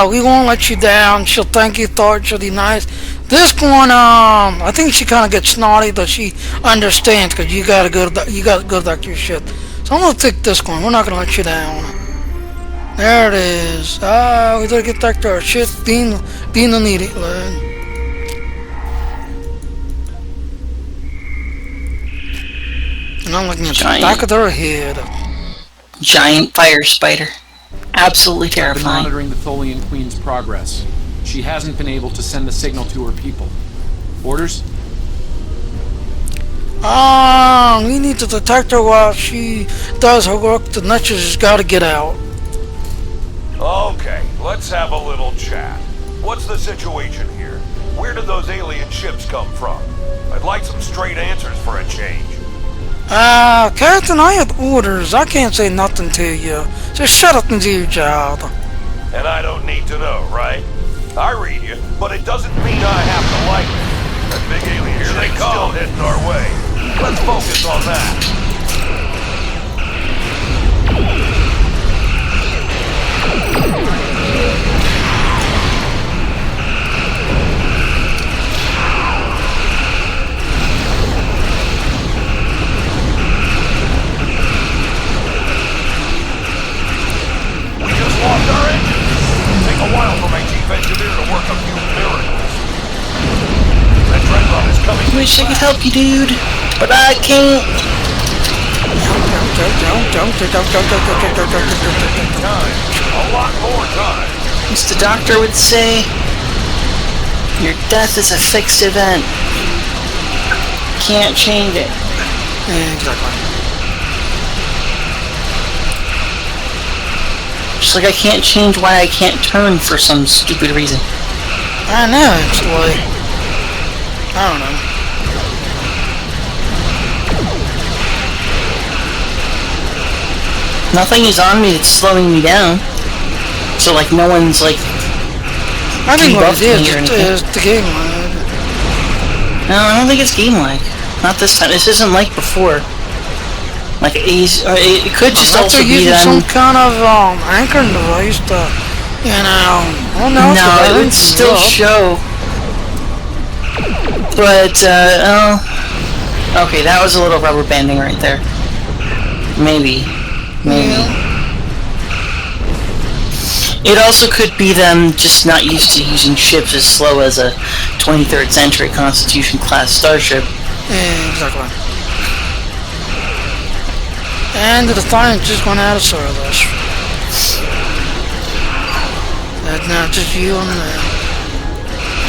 we won't let you down, she'll thank you, Thor, she'll be nice. This one, I think she kind of gets snotty, but she understands, because you gotta go back to your shit. So I'm gonna take this one. We're not gonna let you down. There it is. We gotta get back to our shit. Being an idiot, man. And I'm looking at the back of their head.
Giant fire spider. Absolutely
I've been
terrifying.
monitoring the Tholian Queen's progress. She hasn't been able to send the signal to her people. Orders?
We need to detect her while she does her work. The Nutches has got to get out.
Okay, let's have a little chat. What's the situation here? Where did those alien ships come from? I'd like some straight answers for a change.
Captain, I have orders. I can't say nothing to you. Just shut up and do your job.
And I don't need to know, right? I read you, but it doesn't mean I have to like it. That big alien ship's still heading our way. Let's focus on that. We just lost our engine. It'll take a while for my chief engineer to work a few miracles. That dreadnought is coming.
Wish I could help you, dude, but I can't.
Time. A lot more time.
As the doctor would say, your death is a fixed event. Can't change it.
Exactly.
Just like I can't change why I can't turn for some stupid reason.
I know, it's like, I don't know.
Nothing is on me that's slowing me down. So like no one's like
I think what
debuffed
it
me or anything.
is the game lag.
No, I don't think it's game lag. Not this time. This isn't like before. Like it could just
That's
also be
using
that
some kind of anchoring device to, oh no,
no, it would still show. But okay, that was a little rubber banding right there. Maybe. It also could be them just not used to using ships as slow as a 23rd century Constitution class starship.
Exactly. And the Defiant just went out of service. That's not just you and me.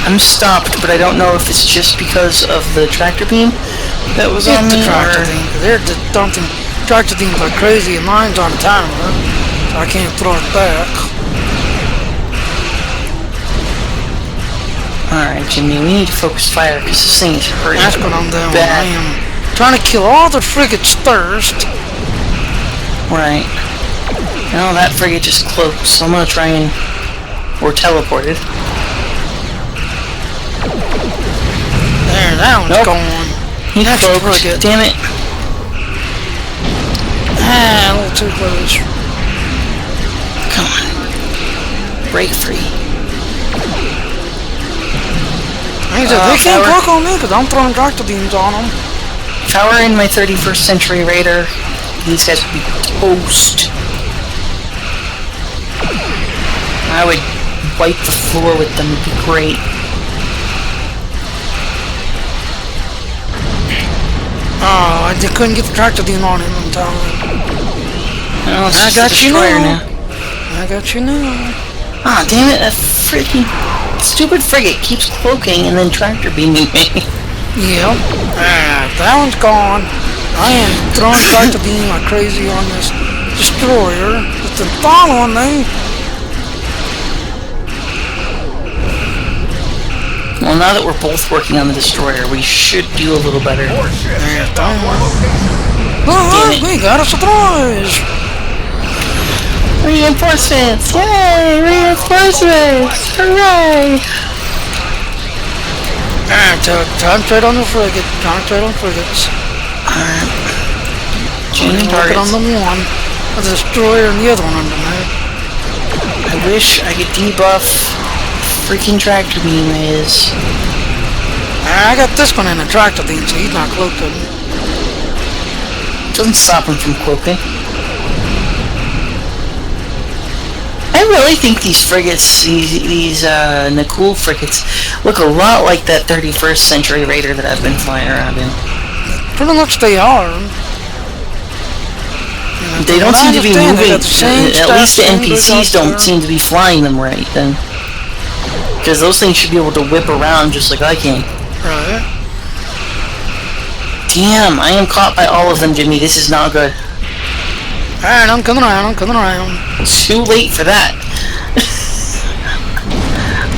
I'm stopped, but I don't know if it's just because of the tractor beam that was on
It's the
me,
tractor
or...
thing, 'cause they're just dumping tractor things like crazy, and mine's on a timer, so I can't throw it back.
Alright, Jimmy, we need to focus fire, because this thing is hurting
That's what I'm doing.
bad.
I am trying to kill all the frigates first.
Right. Now that frigate just cloaked, so I'm gonna try and... Or teleported.
There, that one's
Nope.
gone.
He
Next
cloaked.
frigate.
Damn it.
Ah, a little too close.
Come on. Break free.
Like I said, they can't
power.
work on me because I'm throwing tractor beams on them.
If I were in my 31st Century Raider, these guys would be toast. I would wipe the floor with them, it'd be great.
Oh, I just couldn't get the tractor beam on him in time.
Oh, it's
I
just a
got you
destroyer
now.
now.
I got you now.
Ah, damn it, that freaking stupid frigate keeps cloaking and then tractor beaming me.
Yep. Ah, that one's gone. I am throwing tractor beam like crazy on this destroyer. It's been following me.
Well, now that we're both working on the destroyer, we should do a little better.
More ships
There,
inbound to our location.
Oh,
it.
we got a surprise.
Reinforcements! Yay! Reinforcements! Hooray!
Time trade on the frigate. Time trade on frigates.
Changing
Working on
targets.
the one. The destroyer and the other one under me.
I wish I could debuff freaking tractor beam is.
I got this one in the tractor beam, so he's not cloaked.
Doesn't stop him from cloaking. I really think these frigates, these Nakul frigates, look a lot like that 31st Century Raider that I've been flying around in.
Pretty much they are.
They don't seem to be moving.
At
least the NPCs don't seem to be flying them right then. Because those things should be able to whip around just like I can.
Right.
Damn, I am caught by all of them, Jimmy. This is not good.
Alright, I'm coming around, I'm coming around.
Too late for that.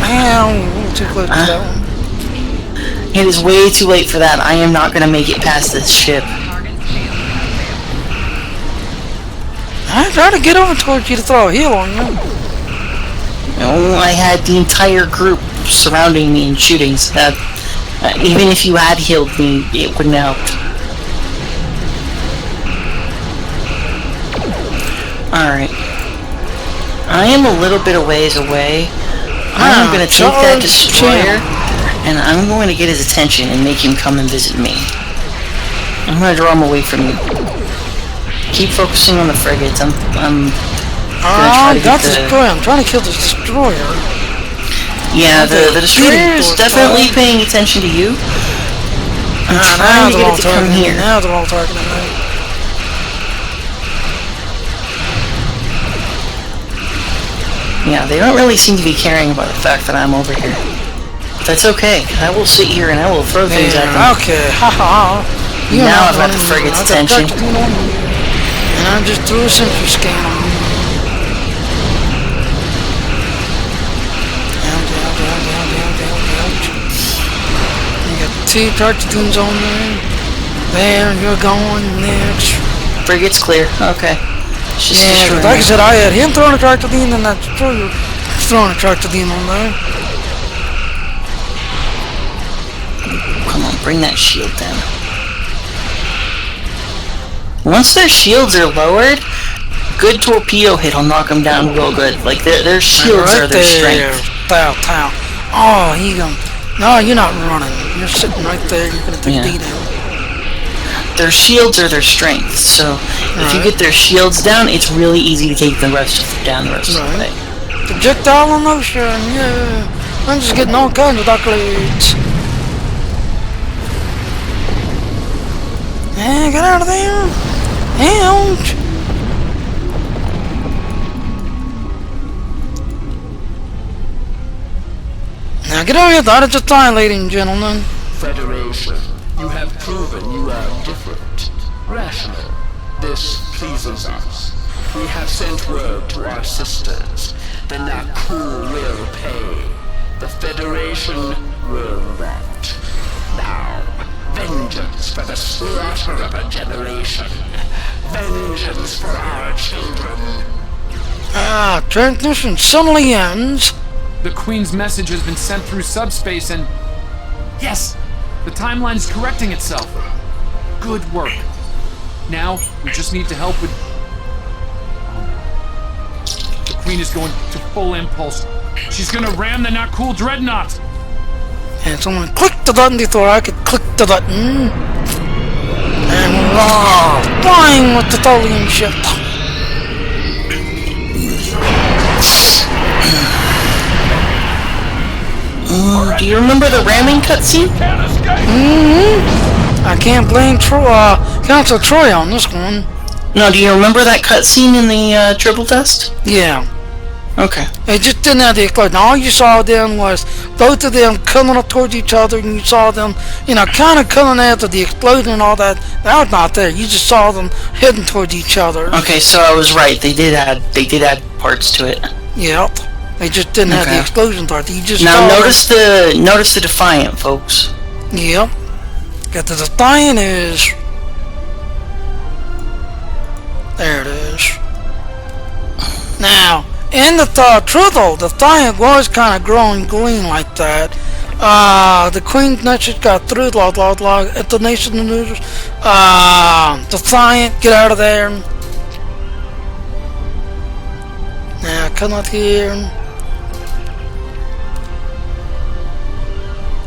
Ow, a little too close to that one.
It is way too late for that. I am not going to make it past this ship.
I tried to get over towards you to throw a heal on you.
Oh, I had the entire group surrounding me and shooting, so that even if you had healed me, it wouldn't have helped. Alright. I am a little bit a ways away. I'm going to take that destroyer, and I'm going to get his attention and make him come and visit me. I'm going to draw him away from you. Keep focusing on the frigates. I'm gonna try to
got
get
the destroyer. I'm trying to kill this destroyer.
Yeah, the destroyer is definitely paying attention to you. I'm trying to get it to come here.
Now they're all targeting me.
Yeah, they don't really seem to be caring about the fact that I'm over here. But that's okay. I will sit here and I will throw things at them.
Okay, haha.
Now I've got the frigate's attention.
And I just threw a sensor scan on you. You got 2 targetunes on there. There, you're going next.
Frigate's clear. Okay. It's just destroying
like I
it.
said, I had him throwing a tractor beam and that destroyer throwing a tractor beam on there.
Come on, bring that shield down. Once their shields are lowered, good torpedo hit will knock them down real good. Like, their shields are their strength.
Pow. Oh, he gonna... No, you're not running. You're sitting right there. You're gonna take D down.
Their shields are their strength, so if you get their shields down, it's really easy to take the rest of down the rest of the way.
Projectile in motion, yeah. I'm just getting all kinds of accolades. Yeah, get out of there. Ouch. Now get over here. That is a time, ladies and gentlemen.
Federation, you have proven you are different, rational. This pleases us. We have sent word to our sisters. The Nakul will pay. The Federation will not. Now, vengeance for the slaughter of a generation. Vengeance for our children.
Transmission suddenly ends.
The Queen's message has been sent through subspace and... Yes! The timeline is correcting itself. Good work. Now, we just need to help with... The Queen is going to full impulse. She's gonna ram the Not Cool Dreadnought!
And someone clicked the button before I could click the button. And we're flying with the Tholian ship.
Do you remember the ramming cutscene?
I can't blame Council Troy on this one.
No, do you remember that cutscene in the triple test?
Yeah.
Okay.
It just didn't have the explosion. All you saw then was both of them coming up towards each other, and you saw them, kind of coming after the explosion and all that. That was not there. You just saw them heading towards each other.
Okay, so I was right. They did add parts to it.
Yep. They just didn't have the explosion part. You just
now
saw
notice the Defiant, folks.
Yep. Got the Defiant is. There it is. Now, in the Truthful, the Defiant was kind of growing green like that. The Queen's message got through, at the Nation of News. Defiant, get out of there. Now, come up here.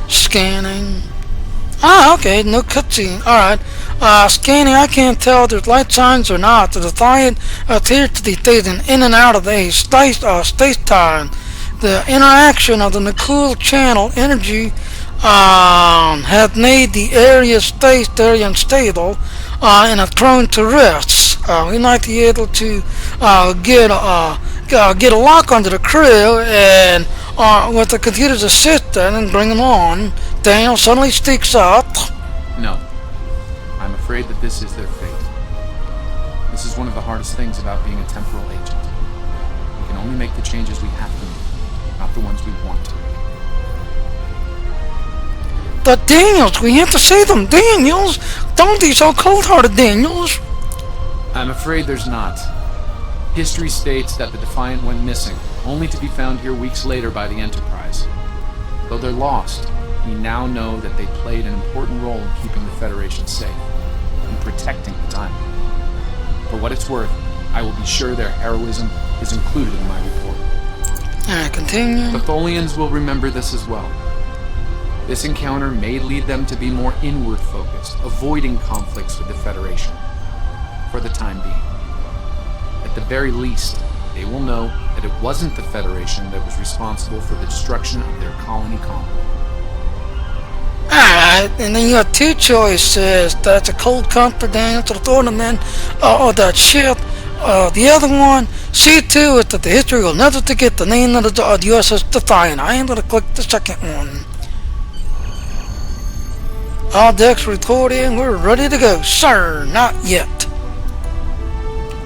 Scanning. Okay, no cutscene. Alright. Scanning, I can't tell if there's light signs or not. The Defiant appears to be phasing in and out of the space-time. The interaction of the Nakul channel energy has made the area unstable and has thrown to risks. We might be able to get a lock onto the crew and with the computer's assistant and bring them on. Daniel suddenly speaks up.
No. I'm afraid that this is their fate. This is one of the hardest things about being a temporal agent. We can only make the changes we have to make, not the ones we want to.
The Daniels, we have to say them. Daniels! Don't be so cold-hearted, Daniels!
I'm afraid there's not. History states that the Defiant went missing, only to be found here weeks later by the Enterprise. Though they're lost, we now know that they played an important role in keeping the Federation safe, and protecting the time. For what it's worth, I will be sure their heroism is included in my report.
Alright, continue.
The Tholians will remember this as well. This encounter may lead them to be more inward-focused, avoiding conflicts with the Federation, for the time being. At the very least, they will know that it wasn't the Federation that was responsible for the destruction of their colony colony.
Alright, and then you have two choices. That's a cold comfort, Daniel, to the thought, and then, that ship. The other one, see to it that the history will never forget the name of the USS Defiant. I am going to click the second one. All decks recording, we're ready to go. Sir, not yet.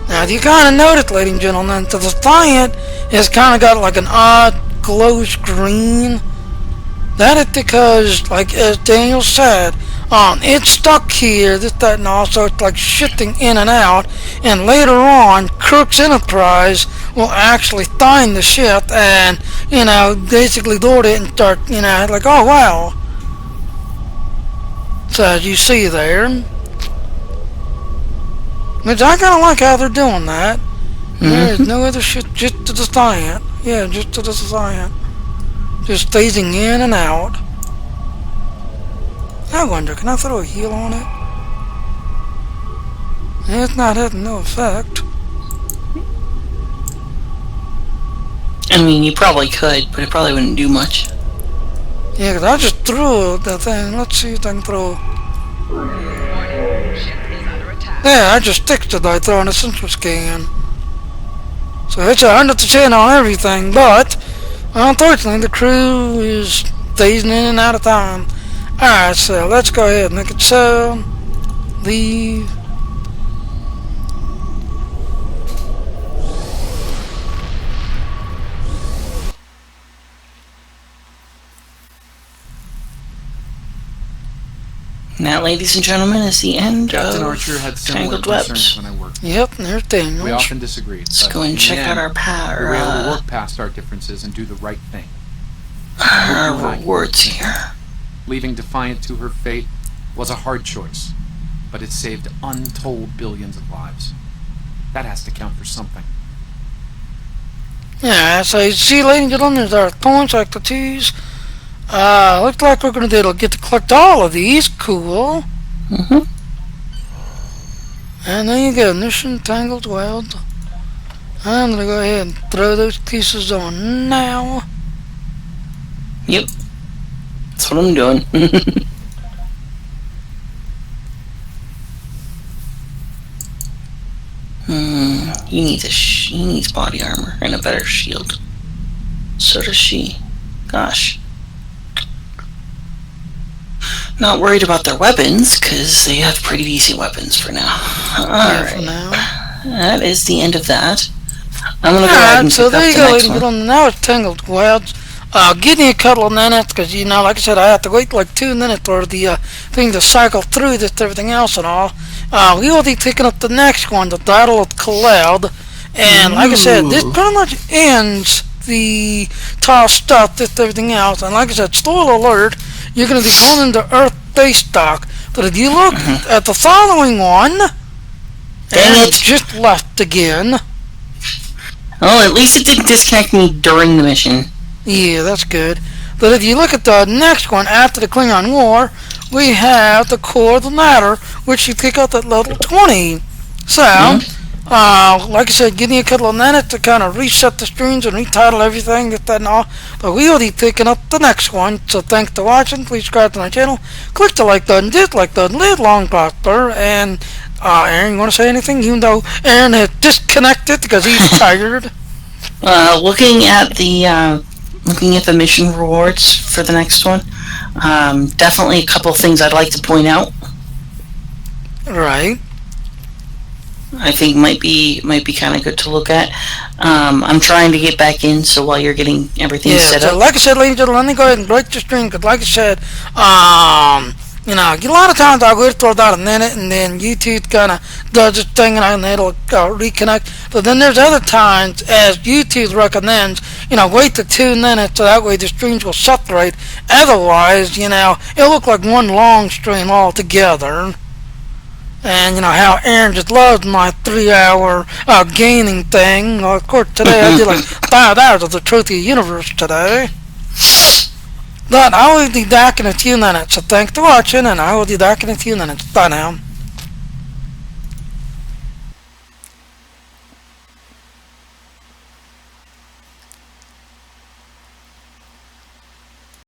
Now, if you kind of notice, ladies and gentlemen, the Defiant has kind of got like an odd glowish green. That is because, like as Daniel said, it's stuck here, this, that, and all, so it's like shifting in and out, and later on, Kirk's Enterprise will actually find the ship and, basically load it and start, like, oh wow. So as you see there, which I kind of like how they're doing that. There's no other shit, just to the Defiant. Yeah, just to the Defiant. Just phasing in and out. I wonder, can I throw a heal on it? It's not having no effect.
I mean, you probably could, but it probably wouldn't do much.
Yeah, because I just threw the thing. Let's see if I can throw. Yeah, I just fixed it by throwing a sensor scan. So it's 100% on everything, but unfortunately the crew is phasing in and out of time. Alright, so let's go ahead and make it so. Leave.
And that, ladies and gentlemen, is the end
Captain
of
Archer had similar
Tangled
concerns
Webs.
when I worked.
Yep, and there's Daniel.
We often disagreed.
Let's
but
go and
in
check
the
out
end,
our
we were able to work past our differences and do the right thing.
rewards here.
Leaving Defiant to her fate was a hard choice, but it saved untold billions of lives. That has to count for something.
Yeah, so you see, ladies and gentlemen, there's our points, like the twos. Looks like we're going to be able to get to collect all of these. Cool.
Mm-hmm.
And there you go, Mission Tangled Wild. I'm going to go ahead and throw those pieces on now.
Yep. That's what I'm doing. He needs body armor and a better shield. So does she. Gosh. Not worried about their weapons, because they have pretty decent weapons for now. Alright.
For now.
That is the end of that. I'm going to go ahead and
so
pick
there
up
you
the
go,
next
ladies and
one.
gentlemen. Now it's Tangled Wilds. Give me a couple of minutes, because, like I said, I have to wait like 2 minutes for the thing to cycle through this, everything else and all. We will be picking up the next one, the Battle of Cloud. And like I said, this pretty much ends the tall stuff, this, everything else. And like I said, spoiler alert, you're going to be going into Earth base dock. But if you look at the following one, and it's just left again.
Oh, at least it didn't disconnect me during the mission.
Yeah, that's good. But if you look at the next one, after the Klingon War, we have the Core of the Matter, which you pick up at level 20. So, like I said, give me a couple of minutes to kind of reset the streams and retitle everything, that and all. But we will be picking up the next one. So thanks for watching. Please subscribe to my channel. Click the like button, dislike button, leave long prosper. And Aaron, you want to say anything? Even though Aaron has disconnected because he's tired.
Looking at the mission rewards for the next one, definitely a couple of things I'd like to point out.
Right.
I think might be kind of good to look at. I'm trying to get back in, so while you're getting everything set
so
up.
like I said, ladies and gentlemen, let me go ahead and break the stream, because like I said, a lot of times I will throw down a minute and then YouTube kind of does its thing and it'll reconnect. But then there's other times, as YouTube recommends, wait the 2 minutes so that way the streams will separate. Otherwise, it'll look like one long stream altogether. And how Aaron just loves my 3-hour gaming thing. Well, of course, today I did like 5 hours of the Entropia Universe today. But I will be back in a few minutes. So thanks for watching, and I will be back in a few minutes. Bye now.